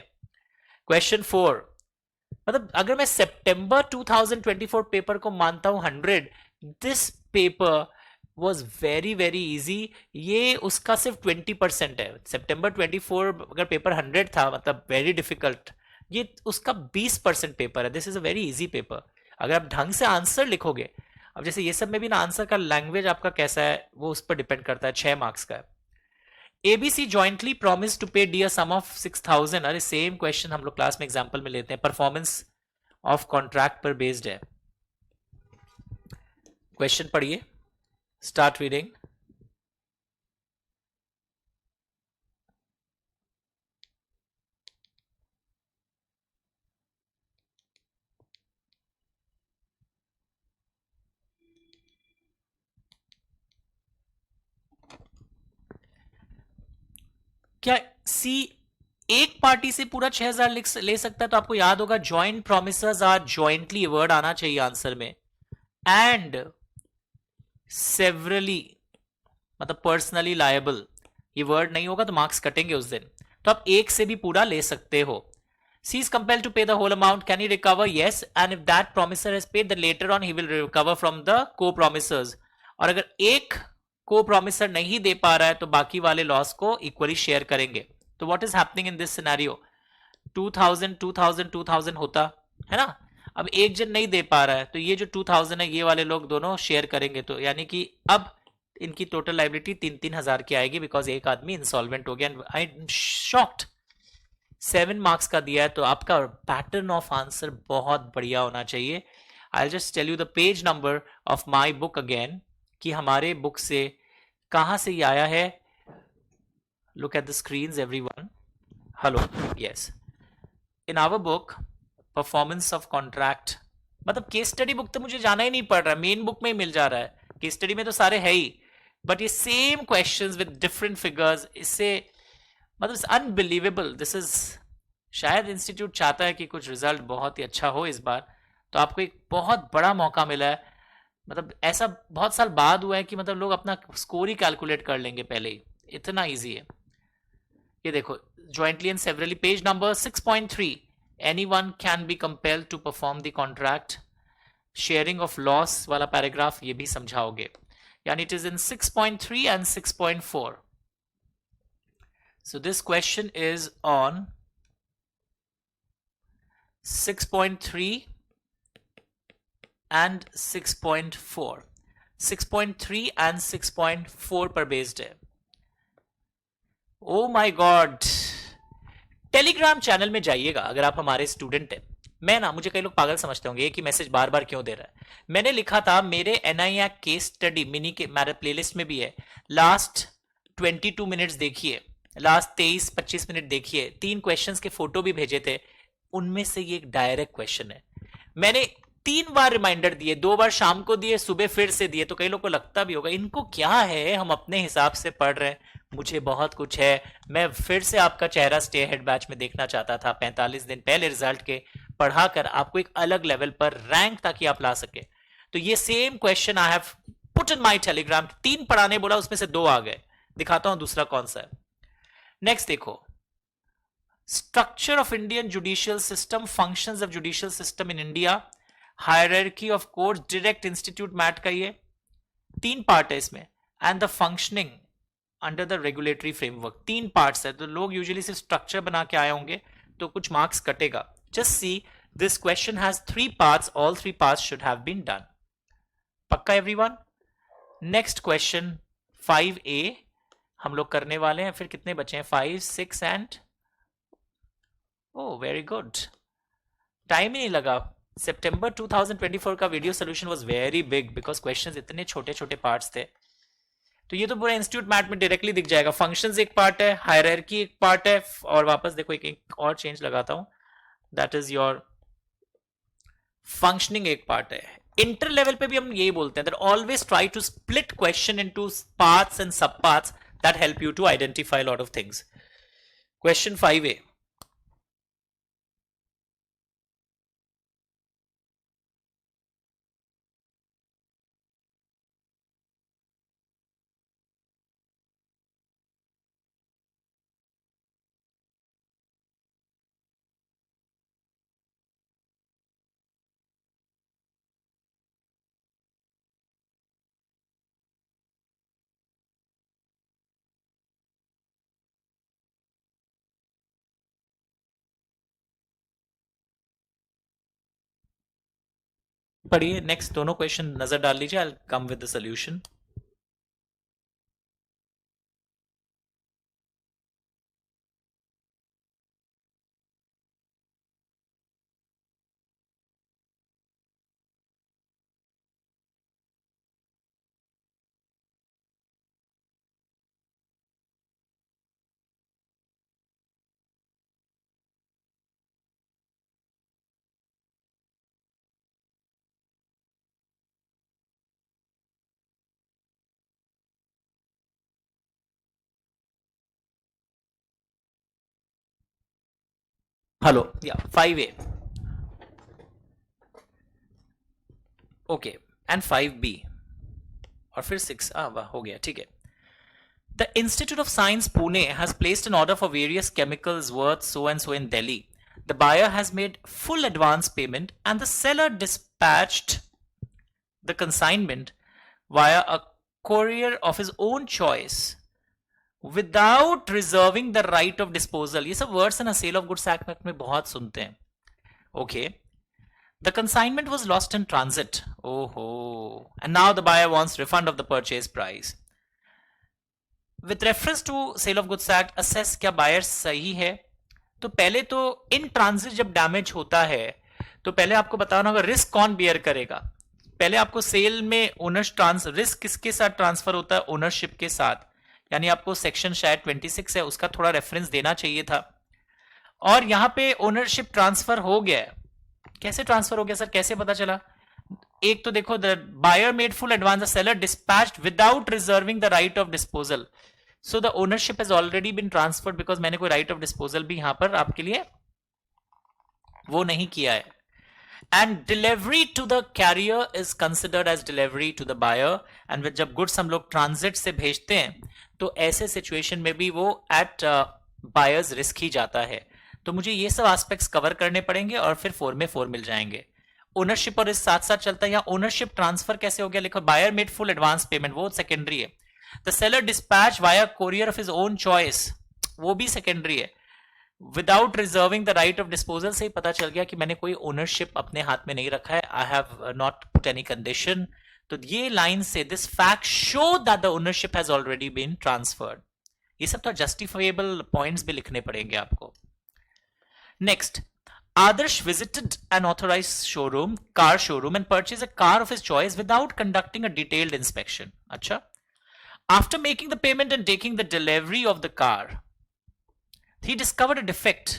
क्वेश्चन 4, मतलब अगर मैं सितंबर 2024 पेपर को मानता हूं 100, this paper was very very easy. ये उसका सिर्फ 20% है। सितंबर 24 अगर पेपर 100 था, मतलब वेरी डिफिकल्ट, ये उसका 20% पेपर है। This is a very easy paper अगर आप ढंग से आंसर लिखोगे। अब जैसे ये सब में भी ना, आंसर का लैंग्वेज आपका कैसा है वो उस पर डिपेंड करता है। 6 मार्क्स का है। ABC जॉइंटली प्रॉमिस टू पे डी अ सम ऑफ 6000। अरे सेम क्वेश्चन हम लोग क्लास में एग्जांपल में लेते हैं, परफॉर्मेंस ऑफ कॉन्ट्रैक्ट पर बेस्ड है। क्वेश्चन पढ़िए, स्टार्ट रीडिंग। क्या सी एक पार्टी से पूरा 6000 ले सकता है? तो आपको याद होगा joint promises are jointly, word आना चाहिए आंसर में, एंड सेवरली, मतलब पर्सनली लायबल। ये वर्ड नहीं होगा तो मार्क्स कटेंगे उस दिन। तो आप एक से भी पूरा ले सकते हो। C is compelled to pay the whole amount. Can he recover? Yes. And if that promiser has paid, then later on he will recover from the co-promisers. और अगर एक co-promiser नहीं दे पा रहा है तो बाकी वाले लॉस को इक्वली शेयर करेंगे। तो what is happening in this scenario? 2000 2000 2000 होता है ना। अब एक जन नहीं दे पा रहा है तो ये जो 2000 है ये वाले लोग दोनों शेयर करेंगे। तो यानी कि अब इनकी टोटल लाइबिलिटी 3-3 हजार की आएगी, बिकॉज एक आदमी इंसॉल्वेंट हो गया। I am shocked. 7 मार्क्स का दिया है तो आपका पैटर्न ऑफ आंसर बहुत बढ़िया होना चाहिए। I just tell you the page number of my book again, कि हमारे बुक से कहां से ये आया है। Look at the screen everyone. Hello, yes, in our book performance of contract, मतलब केस स्टडी बुक तो मुझे जाना ही नहीं पड़ रहा, मेन बुक में ही मिल जा रहा है। केस स्टडी में तो सारे है ही, बट ये same questions with different figures, इससे मतलब अनबिलीवेबल। दिस इज, शायद इंस्टीट्यूट चाहता है कि कुछ रिजल्ट बहुत ही अच्छा हो इस बार, तो आपको एक बहुत बड़ा मौका मिला है। मतलब ऐसा बहुत साल बाद हुआ है कि मतलब लोग अपना स्कोर ही कैलकुलेट कर लेंगे पहले ही, इतना इजी है। ये देखो, jointly and severally, page number 6.3, anyone can be compelled to perform the contract, sharing of loss वाला पैराग्राफ ये भी समझाओगे, यानी it is in 6.3 and 6.4. So this question is on 6.3 and 6.4. 6.3 and 6.4 पर बेस्ड है। Oh my God, Telegram channel में जाइएगा अगर आप हमारे स्टूडेंट हैं। मैं ना, मुझे कई लोग पागल समझते होंगे, एक ही मैसेज बार बार क्यों दे रहा है। मैंने लिखा था मेरे NIAC केस स्टडी मिनी के मेरे प्लेलिस्ट में भी है, लास्ट 22 मिनट्स देखिए, लास्ट 23-25 मिनट देखिए, 3 क्वेश्चंस के फोटो भी भेजे थे, उनमें से ये एक डायरेक्ट क्वेश्चन है। मैंने 3 बार रिमाइंडर दिए, 2 बार शाम को दिए, सुबह फिर से दिए। तो कई लोग को लगता भी होगा इनको क्या है, हम अपने हिसाब से पढ़ रहे हैं, मुझे बहुत कुछ है। मैं फिर से आपका चेहरा स्टे हेड बैच में देखना चाहता था 45 दिन पहले रिजल्ट के, पढ़ाकर आपको एक अलग लेवल पर रैंक ताकि आप ला सके। तो ये same question I have put in my Telegram. 3 पढ़ाने बोला, उसमें से 2 आ गए। दिखाता हूं दूसरा कौन सा है। नेक्स्ट देखो, structure of Indian judicial system, functions of judicial system in India, hierarchy of court, direct institute MAT का ये 3 पार्ट है इसमें, and the functioning under the regulatory framework, 3 parts है। तो लोग यूजुअली सिर्फ स्ट्रक्चर बना के आए होंगे तो कुछ मार्क्स कटेगा। Just see this question has 3 parts, all 3 parts should have been done. पक्का एवरीवन? नेक्स्ट क्वेश्चन 5A हम लोग करने वाले हैं। फिर कितने बचे हैं? 5, 6 and oh very good, time ही नहीं लगा। सितंबर 2024 का video solution was very big because questions इतने छोटे छोटे पार्ट्स थे। तो ये तो पूरा इंस्टीट्यूट मैट में डायरेक्टली दिख जाएगा। फंक्शंस एक पार्ट है, हायरार्की एक पार्ट है, और वापस देखो एक और चेंज लगाता हूं, दैट इज योर फंक्शनिंग एक पार्ट है। इंटर लेवल पे भी हम यही बोलते हैं that always try to split question into parts and सब parts that help you to identify lot of things. Question 5A, पढ़िए नेक्स्ट दोनों क्वेश्चन नजर डाल लीजिए, I come with the solution. Hello या 5A, ओके, एंड 5B, और फिर 6, वाह हो गया, ठीक है। The Institute of Science Pune has placed an order for various chemicals worth so and so in Delhi. The buyer has made full advance payment and the seller dispatched the consignment via a courier of his own choice without reserving the right of disposal. ये सब words है ना cell of goods act में बहुत सुनते हैं। Okay. The consignment was lost in transit. Oh, and now the buyer wants refund of the purchase price. With reference to Sale of Goods Act, assess क्या buyer सही है? तो पहले तो इन ट्रांजिट जब डैमेज होता है तो पहले आपको बताना होगा रिस्क कौन बियर करेगा। पहले आपको सेल में ओनर्स रिस्क किसके साथ ट्रांसफर होता है? ओनरशिप के साथ। यानी आपको सेक्शन शायद 26 है उसका थोड़ा रेफरेंस देना चाहिए था। और यहां पे ओनरशिप ट्रांसफर हो गया है। कैसे ट्रांसफर हो गया सर, कैसे पता चला? एक तो देखो, the buyer made full advance, the seller dispatched without reserving the right of disposal. So the ownership has already been transferred because मैंने कोई राइट ऑफ डिस्पोजल भी यहां पर आपके लिए वो नहीं किया है। And delivery to the carrier is considered as delivery to the buyer. And जब गुड्स हम लोग ट्रांजिट से भेजते हैं तो ऐसे सिचुएशन में भी वो एट बायर्स रिस्क ही जाता है। तो मुझे ये सब एस्पेक्ट्स कवर करने पड़ेंगे और फिर 4 में 4 मिल जाएंगे। ओनरशिप और इस साथ साथ चलता है। या ओनरशिप ट्रांसफर कैसे हो गया, लिखो buyer made full advance payment, वो सेकेंडरी है। The seller dispatch via courier of his own choice, वो भी सेकेंडरी है। Without reserving the right of disposal से ही पता चल गया कि मैंने कोई ओनरशिप अपने हाथ में नहीं रखा है, I have not put any condition. तो ये लाइन से this fact show that the ownership has already been transferred. ये सब तो जस्टिफाइबल पॉइंट्स भी लिखने पड़ेंगे आपको। Next, Adarsh visited an authorized showroom, car showroom, and purchased a car of his choice without conducting a detailed inspection. Acha. After making the payment and taking the delivery of the car, he discovered a defect.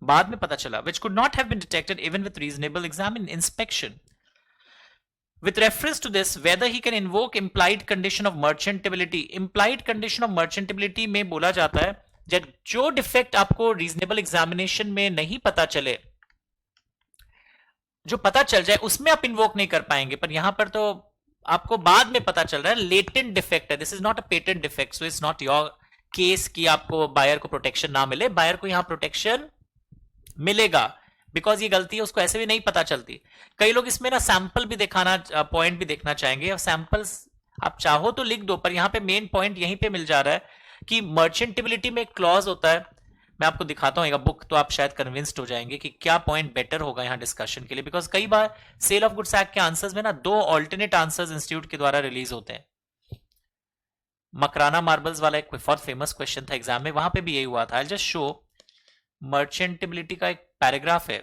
बाद में पता चला, which could not have been detected even with reasonable inspection. With reference to this, whether he can invoke implied condition of merchantability. Implied condition of merchantability में बोला जाता है जो defect आपको रीजनेबल एग्जामिनेशन में नहीं पता चले, जो पता चल जाए उसमें आप इन्वोक नहीं कर पाएंगे, पर यहां पर तो आपको बाद में पता चल रहा है लेटेंट डिफेक्ट है। This is not a patent defect, so it's not your case कि आपको बायर को प्रोटेक्शन ना मिले। बायर को यहां प्रोटेक्शन मिलेगा बिकॉज ये गलती है उसको ऐसे भी नहीं पता चलती। कई लोग इसमें ना सैंपल भी दिखाना, पॉइंट भी देखना चाहेंगे, और सैंपल्स आप चाहो तो लिख दो, पर यहां पे मेन पॉइंट यहीं पे मिल जा रहा है कि मर्चेंटेबिलिटी में एक क्लॉज होता है। मैं आपको दिखाता हूं एक बुक, तो आप शायद कन्विंस्ड हो जाएंगे कि क्या पॉइंट बेटर होगा यहां डिस्कशन के लिए। बिकॉज कई बार सेल ऑफ गुड्स एक्ट के आंसर्स में ना 2 ऑल्टरनेट आंसर्स इंस्टीट्यूट के द्वारा रिलीज होते हैं। मकराना मार्बल्स वाला एक बहुत फेमस क्वेश्चन था एग्जाम में, वहां पे भी यही हुआ था। आई जस्ट शो मर्चेंटेबिलिटी का एक पैराग्राफ है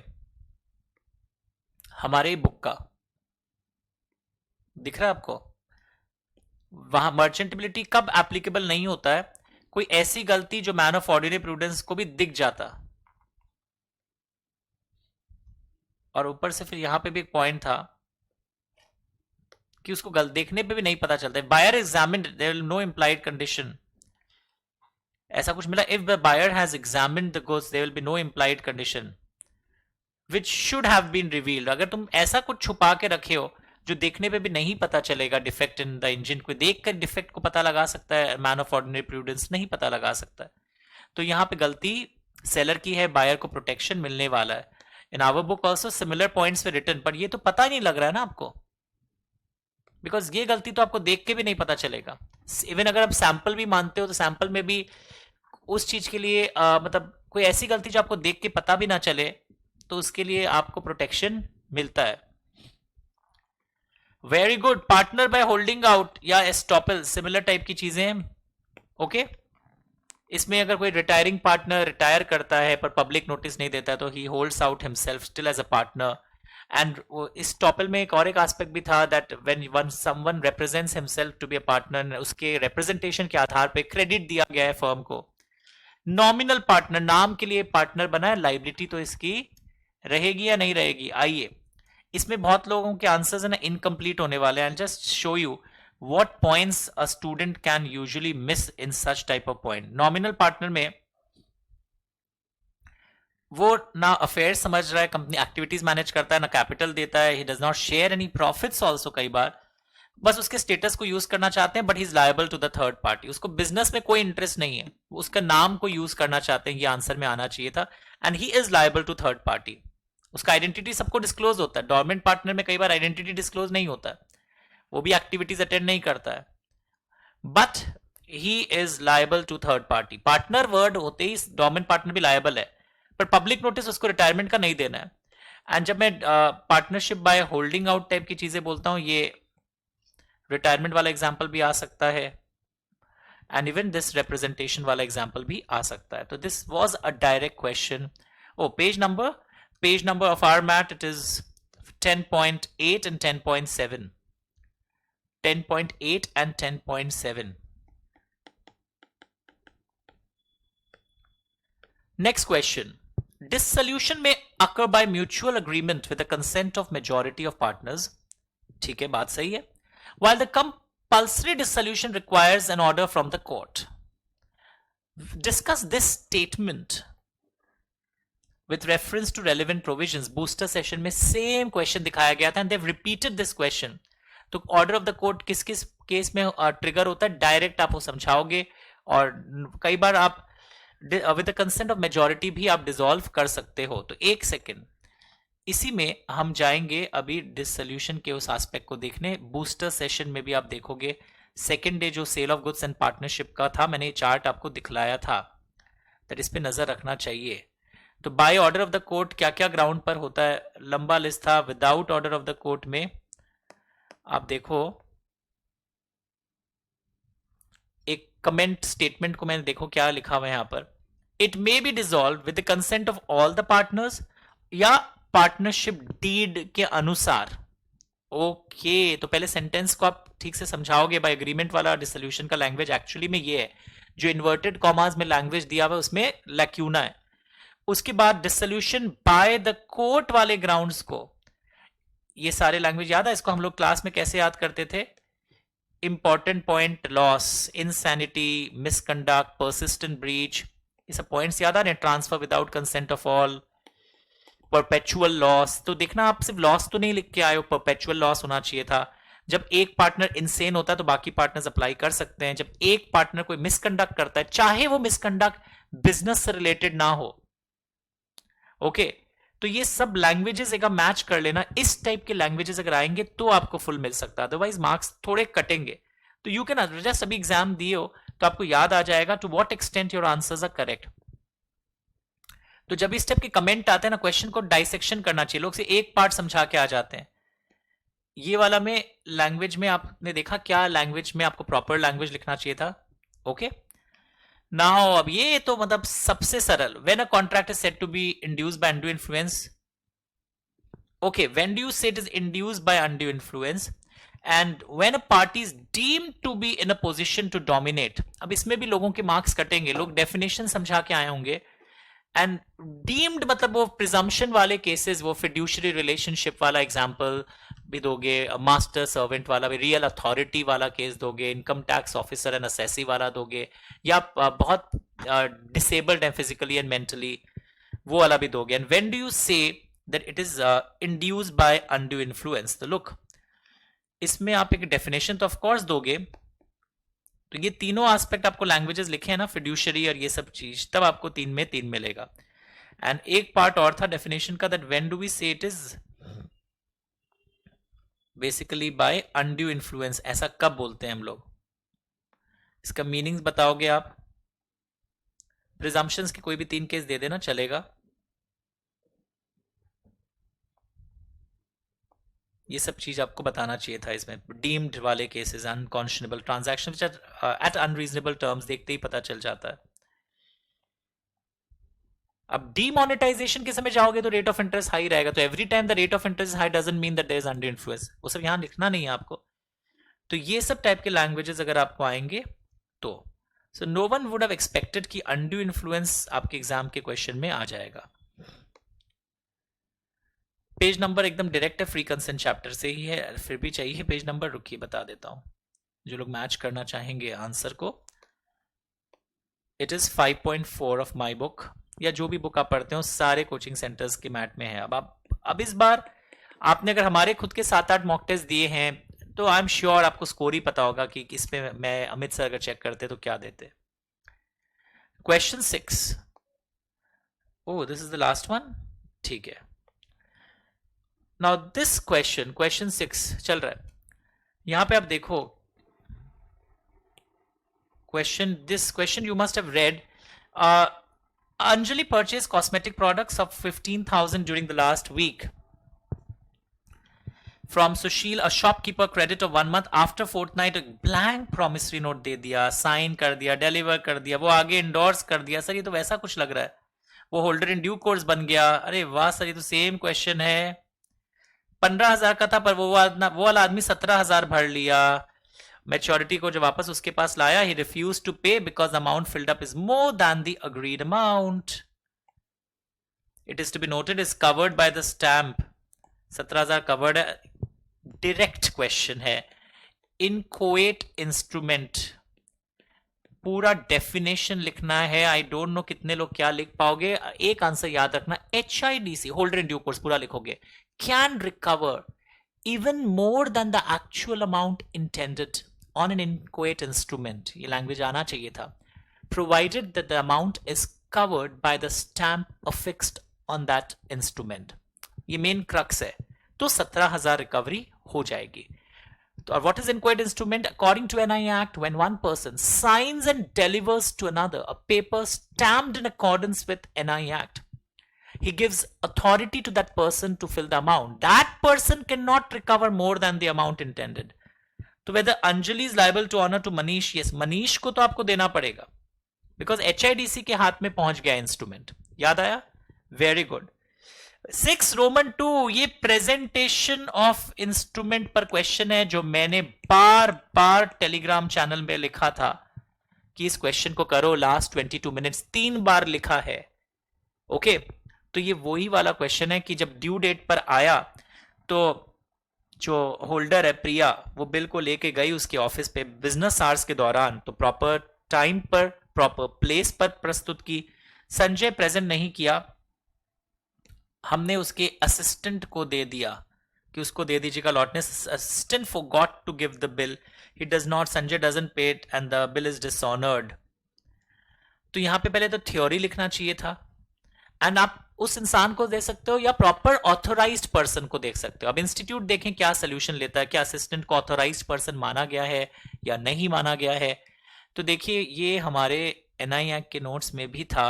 हमारे बुक का, दिख रहा है आपको? वहां मर्चेंटेबिलिटी कब एप्लीकेबल नहीं होता है? कोई ऐसी गलती जो मैन ऑफ ऑर्डिनरी प्रूडेंस को भी दिख जाता। और ऊपर से फिर यहां पे भी एक पॉइंट था कि उसको गलत देखने पे भी नहीं पता चलता है। Buyer examined there will no implied condition, ऐसा कुछ मिला। If the buyer has examined the goods there will be no implied condition which should have been revealed. अगर तुम ऐसा कुछ छुपा के रखे हो जो देखने पे भी नहीं पता चलेगा, डिफेक्ट इन द इंजन, कोई देख कर डिफेक्ट को पता लगा सकता है, मैन ऑफ ऑर्डिनरी प्रूडेंस नहीं पता लगा सकता है। तो यहां पे गलती सेलर की है, बायर को प्रोटेक्शन मिलने वाला है। In our book also similar points way return, पर ये तो पता नहीं लग रहा है ना आपको, बिकॉज ये गलती तो आपको देख के भी नहीं पता चलेगा। इवन अगर आप सैंपल भी मानते हो तो सैंपल में भी उस चीज के लिए मतलब कोई ऐसी गलती जो आपको देख के पता भी ना चले तो उसके लिए आपको प्रोटेक्शन मिलता है। Very good. Partner by holding out या एस्टॉपल, सिमिलर टाइप की चीजें। ओके, इसमें अगर कोई रिटायरिंग पार्टनर रिटायर करता है पर पब्लिक नोटिस नहीं देता है तो he holds out himself still as a partner. And इस टॉपल में एक और एक एस्पेक्ट भी था that when someone represents himself to be a partner, उसके रिप्रेजेंटेशन के आधार पे क्रेडिट दिया गया है फर्म को। नॉमिनल पार्टनर, नाम के लिए पार्टनर बना है, लाइबिलिटी तो इसकी रहेगी या नहीं रहेगी? आइए, इसमें बहुत लोगों के आंसर्स है ना इनकम्प्लीट होने वाले हैं। Just show you what points a student can usually miss in such type of point. Nominal partner में वो ना अफेयर समझ रहा है, कंपनी एक्टिविटीज मैनेज करता है, ना कैपिटल देता है, ही does not share any profits also. कई बार बस उसके स्टेटस को यूज करना चाहते हैं but he is liable to the third party. उसको बिजनेस में कोई इंटरेस्ट नहीं है, उसका नाम को यूज करना चाहते हैं, ये आंसर में आना चाहिए था। And he is liable to third party. उसका आइडेंटिटी सबको डिस्क्लोज होता है। डोरमेंट पार्टनर में कई बार आइडेंटिटी डिस्क्लोज नहीं होता है, वो भी एक्टिविटीज अटेंड नहीं करता है, but he is liable to third party. Partner word होते ही डोमिनेंट पार्टनर भी लायबल है, पर पब्लिक नोटिस उसको रिटायरमेंट का नहीं देना है। एंड जब मैं partnership by holding out type की चीजें बोलता हूं, ये रिटायरमेंट वाला एग्जाम्पल भी आ सकता है एंड इवन दिस रिप्रेजेंटेशन वाला एग्जाम्पल भी आ सकता है। तो this was a direct question. Oh page number of our math, it is 10.8 and 10.7. 10.8 and 10.7. Next question. Dissolution may occur by mutual agreement with the consent of majority of partners. ठीक है, बात सही है. While the compulsory dissolution requires an order from the court. Discuss this statement with reference to relevant provisions. Booster session में same question दिखाया गया था and they've repeated this question. तो ऑर्डर ऑफ द कोर्ट किस किस case में trigger होता है, डायरेक्ट आप वो समझाओगे, और कई बार आप with the consent of majority भी आप डिसॉल्व कर सकते हो। तो एक सेकेंड, इसी में हम जाएंगे अभी डिसोल्यूशन के उस एस्पेक्ट को देखने। बूस्टर सेशन में भी आप देखोगे सेकेंड डे जो sale of goods and partnership का था, मैंने चार्ट आपको दिखलाया था, दैट इस पे नजर रखना चाहिए। तो by order of the court क्या क्या ग्राउंड पर होता है, लंबा लिस्ट था। Without order of the court में आप देखो, एक कमेंट स्टेटमेंट को मैंने देखो क्या लिखा हुआ है यहां पर, it may be dissolve with the consent of all the partners या पार्टनरशिप डीड के अनुसार। ओके, तो पहले सेंटेंस को आप ठीक से समझाओगे। बाय एग्रीमेंट वाला डिसोल्यूशन का लैंग्वेज एक्चुअली में ये है, जो इन्वर्टेड कॉमास में लैंग्वेज दिया हुआ है उसमें लैक्यूना है। उसके बाद डिसोल्यूशन बाय द कोर्ट वाले ग्राउंड्स को, ये सारे लैंग्वेज याद है, इसको हम लोग क्लास में कैसे याद करते थे? Important point, loss, insanity, misconduct, persistent breach, ये सब पॉइंट्स याद आ रहे हैं। Transfer without consent of all, perpetual loss. तो देखना आप सिर्फ लॉस तो नहीं लिख के आए हो, परपेचुअल लॉस होना चाहिए था। जब एक पार्टनर इनसेन होता है तो बाकी पार्टनर्स अप्लाई कर सकते हैं। जब एक पार्टनर कोई मिसकंडक्ट करता है, चाहे वो मिसकंडक्ट बिजनेस से रिलेटेड ना हो, ओके, तो ये सब लैंग्वेजेस एक मैच कर लेना। इस टाइप के लैंग्वेजेस अगर आएंगे तो आपको फुल मिल सकता है, अदरवाइज मार्क्स थोड़े कटेंगे। तो यू कैन जस्ट अभी एग्जाम दिए हो तो आपको याद आ जाएगा to what extent your answers are correct. तो जब इस टाइप के कमेंट आते हैं ना, क्वेश्चन को डाइसेक्शन करना चाहिए। लोग से एक पार्ट समझा के आ जाते हैं। ये वाला में लैंग्वेज में आपने देखा क्या लैंग्वेज में आपको प्रॉपर लैंग्वेज लिखना चाहिए था। ओके, नाउ अब ये तो मतलब सबसे सरल, when a contract is said to be induced by undue influence. Okay, when do you say it is induced by undue influence? And when a party is deemed to be in a position to dominate, अब इसमें भी लोगों के marks कटेंगे, लोग definition समझा के आए होंगे। एंड डीम्ड मतलब वो प्रिजम्पशन वाले केसेस, वो फिड्यूशरी रिलेशनशिप वाला एग्जांपल भी दोगे, मास्टर सर्वेंट वाला भी, रियल अथॉरिटी वाला केस दोगे, income tax officer and assessee वाला दोगे, या बहुत डिसेबल्ड है फिजिकली एंड मेंटली, वो वाला भी दोगे। And when do you say that it is induced by undue influence, तो लुक इसमें आप एक डेफिनेशन तो ऑफ कोर्स दोगे। तो ये तीनों एस्पेक्ट आपको लैंग्वेजेस लिखे हैं ना, फिड्यूशरी और ये सब चीज, तब आपको 3 में 3 मिलेगा। एंड एक पार्ट और था डेफिनेशन का, दैट व्हेन डू वी से it is basically bye undue influence, ऐसा कब बोलते हैं हम लोग, इसका मीनिंग्स बताओगे आप। प्रिजम्पशंस के कोई भी 3 केस दे देना चलेगा। ये सब चीज आपको बताना चाहिए था इसमें, डीम्ड वाले cases, unconscionable transaction at unreasonable terms, देखते ही पता चल जाता है। अब डीमोनेटाइजेशन के समय जाओगे तो रेट ऑफ इंटरेस्ट हाई रहेगा, तो every time the rate of interest high doesn't mean that there is under influence, वो सब यहां लिखना नहीं है आपको। तो ये सब टाइप के लैंग्वेजेस अगर आपको आएंगे तो so no one would have expected कि अनड्यू इन्फ्लुएंस आपके एग्जाम के क्वेश्चन में आ जाएगा। पेज नंबर एकदम डायरेक्ट है, फ्री कंसेंट चैप्टर से ही है, फिर भी चाहिए पेज नंबर, रुकिए बता देता हूं जो लोग मैच करना चाहेंगे आंसर को। It is 5.4 of my book, या जो भी बुक आप पढ़ते हो सारे कोचिंग सेंटर्स के मैट में है। अब इस बार आपने अगर हमारे खुद के 7-8 मॉक टेस्ट दिए हैं तो आई एम श्योर आपको स्कोर ही पता होगा कि किस पे मैं अमित सर अगर चेक करते तो क्या देते। Question 6, oh this is the last one, ठीक है। नाउ दिस क्वेश्चन 6 चल रहा है, यहां पे आप देखो this question you must have read. Anjali purchased cosmetic products of 15,000 during the last week from Sushil, a shopkeeper, credit of 1 month. After fortnight, a blank promissory note दे दिया, sign कर दिया, डिलीवर कर दिया, वो आगे इंडोर्स कर दिया। Sir ये तो वैसा कुछ लग रहा है, वो होल्डर इन ड्यू कोर्स बन गया। अरे वाह सर, ये तो सेम क्वेश्चन है। 15,000 का था पर वो वाला आदमी 17,000 भर लिया। मैच्योरिटी को जब वापस उसके पास लाया, he refuse to pay because amount filled up is more than the agreed amount. It is to be noted is covered by the stamp. 17,000 covered है, डायरेक्ट क्वेश्चन है। इनकोएट इंस्ट्रूमेंट, पूरा डेफिनेशन लिखना है। आई डोंट नो कितने लोग क्या लिख पाओगे। एक आंसर याद रखना, HIDC holder in due course पूरा लिखोगे, can recover even more than the actual amount intended on an inchoate instrument, ये लैंग्वेज आना चाहिए था, provided that the amount is covered by the stamp affixed on that instrument। ये main crux है। तो 17,000 recovery हो जाएगी। तो what is inchoate instrument? According to NI Act, when one person signs and delivers to another a paper stamped in accordance with NI Act, he gives authority to that person to fill the amount. That person cannot recover more than the amount intended. तो whether Anjali is liable to honor to Manish, yes, Manish को तो आपको देना पड़ेगा because HIDC के हाथ में पहुंच गया इंस्ट्रूमेंट। याद आया? Very good. 6 रोमन 2, ये प्रेजेंटेशन ऑफ इंस्ट्रूमेंट पर क्वेश्चन है, जो मैंने बार बार टेलीग्राम चैनल में लिखा था कि इस क्वेश्चन को करो लास्ट 22 मिनट्स, 3 बार लिखा है। ओके तो ये वही वाला क्वेश्चन है कि जब ड्यू डेट पर आया तो जो होल्डर है प्रिया, वो बिल को लेके गई उसके ऑफिस पे बिजनेस आवर्स के दौरान, तो प्रॉपर टाइम पर प्रॉपर प्लेस पर प्रस्तुत की। संजय प्रेजेंट नहीं किया, हमने उसके असिस्टेंट को दे दिया कि उसको दे दीजिएगा लॉटनेस। Assistant forgot to give the bill, he does not, Sanjay doesn't pay it and the bill is dishonoured. तो यहां पे पहले तो थ्योरी लिखना चाहिए था, एंड आप उस इंसान को दे सकते हो या प्रॉपर ऑथोराइज्ड पर्सन को देख सकते हो। अब इंस्टीट्यूट देखें क्या सोल्यूशन लेता है, क्या असिस्टेंट को ऑथोराइज्ड पर्सन माना गया है या नहीं माना गया है। तो देखिए ये हमारे NI एक्ट के नोट्स में भी था,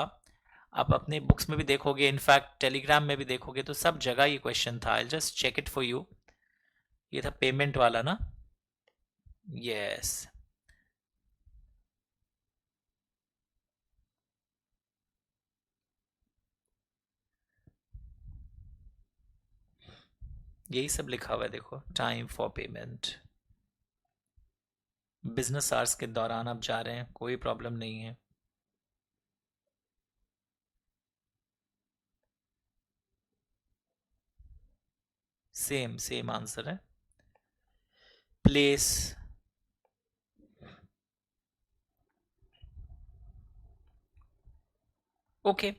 आप अपने बुक्स में भी देखोगे, इनफैक्ट टेलीग्राम में भी देखोगे, तो सब जगह ये क्वेश्चन था। I just check it for you. ये था पेमेंट वाला ना, यस। यही सब लिखा हुआ है, देखो, time for payment. Business hours के दौरान आप जा रहे हैं, कोई प्रॉब्लम नहीं है। सेम सेम आंसर है। Place, okay.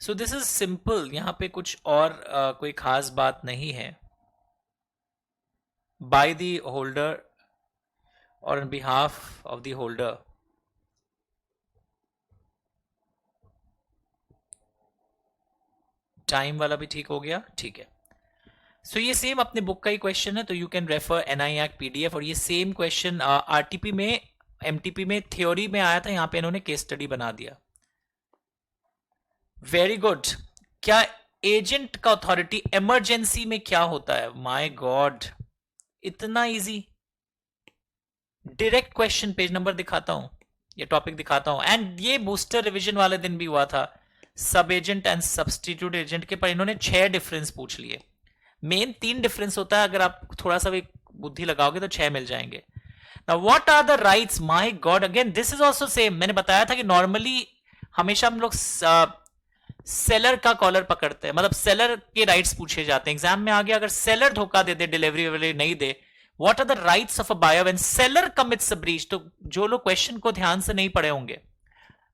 So this is simple, यहां पे कुछ और कोई खास बात नहीं है। बाय द होल्डर और on behalf of the holder. Time वाला भी ठीक हो गया, ठीक है। सो ये सेम अपने बुक का ही क्वेश्चन है, तो you can refer NIAC PDF। और ये सेम क्वेश्चन RTP में, MTP में थ्योरी में आया था, यहां पे इन्होंने केस स्टडी बना दिया। Very good. क्या एजेंट का अथॉरिटी इमरजेंसी में क्या होता है? माय गॉड, इतना easy. Direct question, page number दिखाता हूं, ये टॉपिक दिखाता हूं। एंड ये बूस्टर रिवीजन वाले दिन भी हुआ था, सब एजेंट एंड सब्सटीट्यूट एजेंट के, पर इन्होंने 6 डिफरेंस पूछ लिए। मेन 3 डिफरेंस होता है, अगर आप थोड़ा सा भी बुद्धि लगाओगे तो 6 मिल जाएंगे। Now what are the rights? My god, again this is also same. मैंने बताया था कि नॉर्मली हमेशा हम लोग सेलर का कॉलर पकड़ते हैं, मतलब सेलर के राइट्स पूछे जाते हैं। एग्जाम में आ गया, अगर सेलर धोखा दे दे, डिलीवरी नहीं दे, what are the rights of a buyer when seller commits a breach. तो जो लोग क्वेश्चन को ध्यान से नहीं पढ़े होंगे,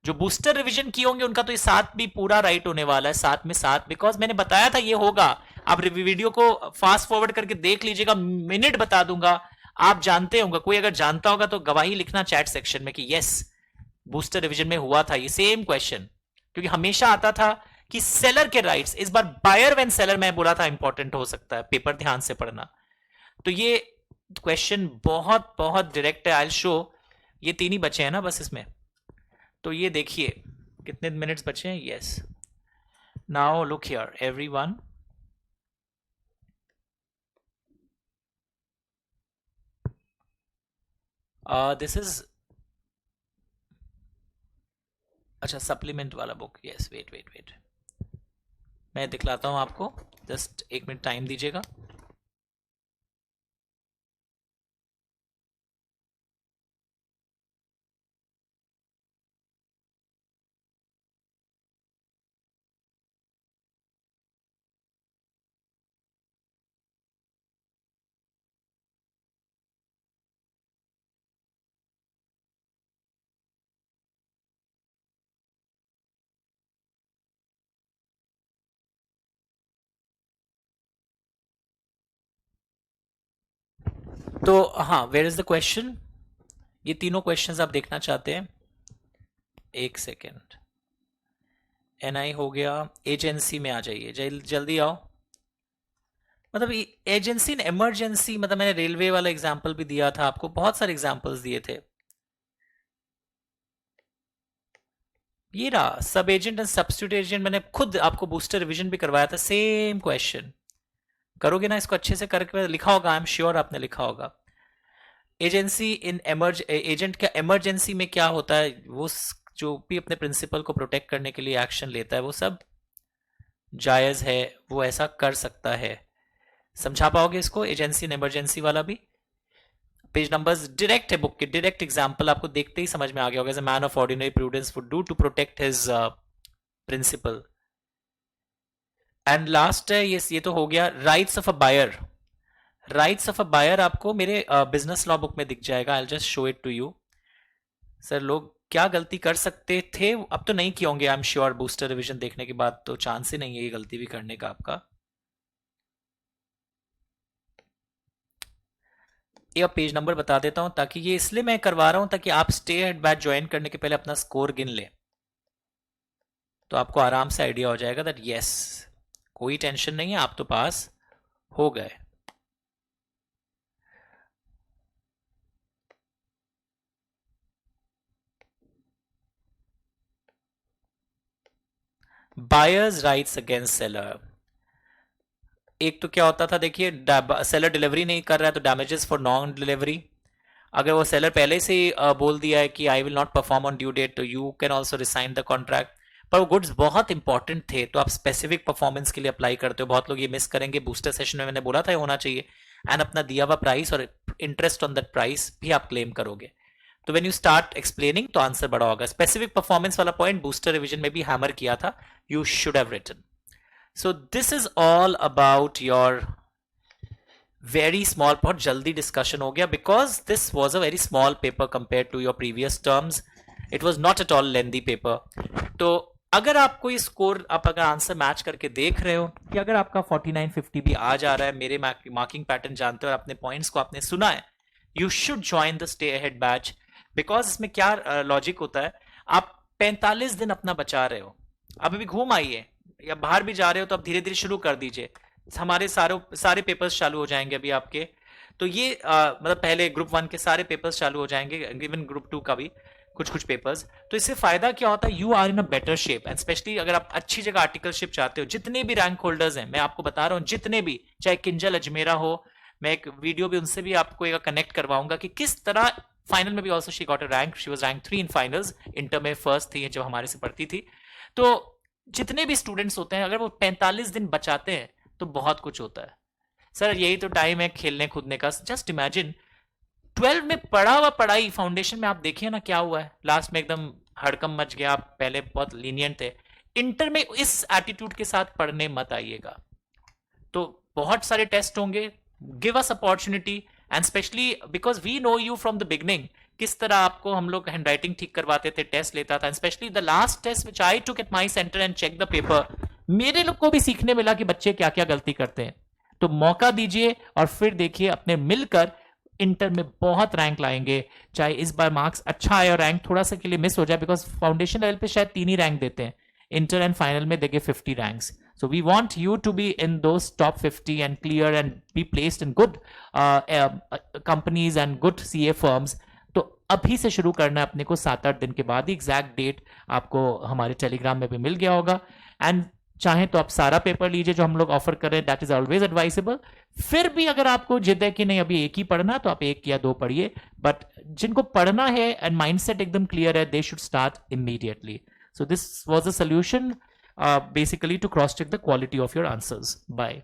जो बूस्टर रिवीजन किए होंगे, उनका तो ये 7 भी पूरा राइट होने वाला है, 7 में 7, बिकॉज मैंने बताया था ये होगा। आप वीडियो को फास्ट फॉरवर्ड करके देख लीजिएगा, मिनट बता दूंगा, आप जानते होंगे। कोई अगर जानता होगा तो गवाही लिखना चैट सेक्शन में कि यस, बूस्टर रिवीजन में हुआ था ये सेम क्वेश्चन, क्योंकि हमेशा आता था कि सेलर के राइट्स। इस बार बायर व्हेन सेलर मैं बोला था इंपॉर्टेंट हो सकता है, पेपर ध्यान से पढ़ना। तो ये क्वेश्चन बहुत बहुत डायरेक्ट है। आई शो, ये 3 ही बचे हैं ना बस इसमें, तो ये देखिए कितने मिनट्स बचे हैं। Yes, now look here everyone, this is, अच्छा सप्लीमेंट वाला book. Yes, wait wait wait, मैं दिखलाता हूं आपको, जस्ट 1 मिनट टाइम दीजिएगा। तो हाँ, वेयर इज द क्वेश्चन? ये तीनों क्वेश्चंस आप देखना चाहते हैं? एक सेकेंड, NI हो गया, एजेंसी में आ जाइए, जल्दी आओ। मतलब एजेंसी ने इमरजेंसी, मतलब मैंने रेलवे वाला एग्जांपल भी दिया था आपको, बहुत सारे एग्जांपल्स दिए थे। ये रहा सब एजेंट एंड सब्स्टिट्यूट एजेंट, मैंने खुद आपको बूस्टर रिवीजन भी करवाया था, सेम क्वेश्चन। करोगे ना इसको अच्छे से करके? लिखा होगा, आई एम श्योर आपने लिखा होगा। एजेंसी इन एजेंट का इमरजेंसी में क्या होता है? वो जो भी अपने प्रिंसिपल को प्रोटेक्ट करने के लिए एक्शन लेता है, वो सब जायज है, वो ऐसा कर सकता है। समझा पाओगे इसको, एजेंसी इन इमरजेंसी वाला भी? पेज नंबर्स डायरेक्ट है बुक के, डायरेक्ट एग्जांपल आपको देखते ही समझ में आ गया होगा। As a man of ordinary prudence would do to protect his principal. And last है ये तो हो गया rights of a buyer. Rights of a buyer आपको मेरे बिजनेस लॉ बुक में दिख जाएगा। I just show it to you. Sir लोग क्या गलती कर सकते थे, अब तो नहीं किए होंगे I am sure, booster revision देखने के बाद तो चांस ही नहीं है ये गलती भी करने का आपका। ये पेज नंबर बता देता हूं, ताकि ये इसलिए मैं करवा रहा हूं ताकि आप स्टे एट बैच ज्वाइन करने के पहले अपना स्कोर गिन ले, तो आपको आराम से आइडिया हो जाएगा दैट यस, कोई टेंशन नहीं है, आप तो पास हो गए। बायर्स राइट्स अगेंस्ट सेलर, एक तो क्या होता था देखिए, सेलर डिलीवरी नहीं कर रहा है तो डैमेजेस फॉर नॉन डिलीवरी। अगर वो सेलर पहले से ही बोल दिया है कि I will not perform on due date, तो you can also rescind the contract. पर वो गुड्स बहुत इंपॉर्टेंट थे तो आप स्पेसिफिक परफॉर्मेंस के लिए अप्लाई करते हो। बहुत लोग ये मिस करेंगे, बूस्टर सेशन में मैंने बोला था ये होना चाहिए, एंड अपना दिया हुआ प्राइस और इंटरेस्ट ऑन दैट प्राइस भी आप क्लेम करोगे। तो व्हेन यू स्टार्ट एक्सप्लेनिंग तो आंसर बड़ा होगा। स्पेसिफिक परफॉर्मेंस वाला पॉइंट बूस्टर रिवीजन में भी हैमर किया था, you should have written. So this is all about your very small, बहुत जल्दी डिस्कशन हो गया because this was a very small paper compare to your previous terms. It was not at all lengthy paper. तो अगर आपको ये score, आप अगर आंसर मैच करके देख रहे हो कि अगर आपका 49-50 भी आ जा रहा है, मेरे मार्किंग पैटर्न जानते हो और अपने पॉइंट्स को आपने सुना है, you should join the stay ahead batch. Because इसमें क्या लॉजिक होता है, आप 45 दिन अपना बचा रहे हो, अब अभी घूम आइए या बाहर भी जा रहे हो तो आप धीरे धीरे शुरू कर दीजिए। हमारे सारे पेपर्स चालू हो जाएंगे अभी आपके। तो ये मतलब पहले ग्रुप 1 के सारे पेपर्स चालू हो जाएंगे, इवन ग्रुप 2 का भी कुछ पेपर्स। तो इससे फायदा क्या होता है, you are in a better shape. And specially अगर आप अच्छी जगह आर्टिकलशिप चाहते हो, जितने भी रैंक होल्डर्स हैं, मैं आपको बता रहा हूं, जितने भी, चाहे किंजल अजमेरा हो, मैं एक वीडियो भी उनसे भी आपको एक कनेक्ट करवाऊंगा कि किस तरह फाइनल में भी also she got a rank, she was rank 3 in finals, inter में फर्स्ट थी जब हमारे से पढ़ती थी। तो जितने भी स्टूडेंट्स होते हैं, अगर वो 45 दिन बचाते हैं तो बहुत कुछ होता है। सर यही तो टाइम है खेलने कूदने का। जस्ट इमेजिन 12 में पढ़ा हुआ पढ़ाई, फाउंडेशन में आप देखिए ना क्या हुआ है, लास्ट में एकदम हड़कम मच गया। आप पहले बहुत लीनियंट थे, इंटर में इस एटीट्यूड के साथ पढ़ने मत आइएगा। तो बहुत सारे टेस्ट होंगे, give us opportunity, and specially because we know you from the beginning, किस तरह आपको हम लोग हैंड राइटिंग ठीक करवाते थे, टेस्ट लेता था। Specially the last test which I took at my centre and check the paper, मेरे लोग को भी सीखने मिला कि बच्चे क्या क्या गलती करते हैं। तो मौका दीजिए और फिर देखिए अपने मिलकर इंटर में बहुत रैंक लाएंगे। चाहे इस बार मार्क्स अच्छा आए और रैंक थोड़ा सा के लिए मिस हो जाए, बिकॉज फाउंडेशन लेवल पे शायद 3 ही रैंक देते हैं, इंटर एंड फाइनल में देंगे 50 ranks. So we want you to be in those top 50 and clear and be placed in good companies and good CA firms. तो अभी से शुरू करना है अपने को, 7-8 दिन के बाद ही। एग्जैक्ट डेट आपको हमारे टेलीग्राम में भी मिल गया होगा। एंड चाहे तो आप सारा पेपर लीजिए जो हम लोग ऑफर कर रहे हैं, दैट इज ऑलवेज एडवाइसेबल। फिर भी अगर आपको जिद है कि नहीं अभी एक ही पढ़ना, तो आप 1 या 2 पढ़िए। बट जिनको पढ़ना है एंड माइंडसेट एकदम क्लियर है, they should start immediately. So this was a solution basically to cross check the quality of your answers. Bye.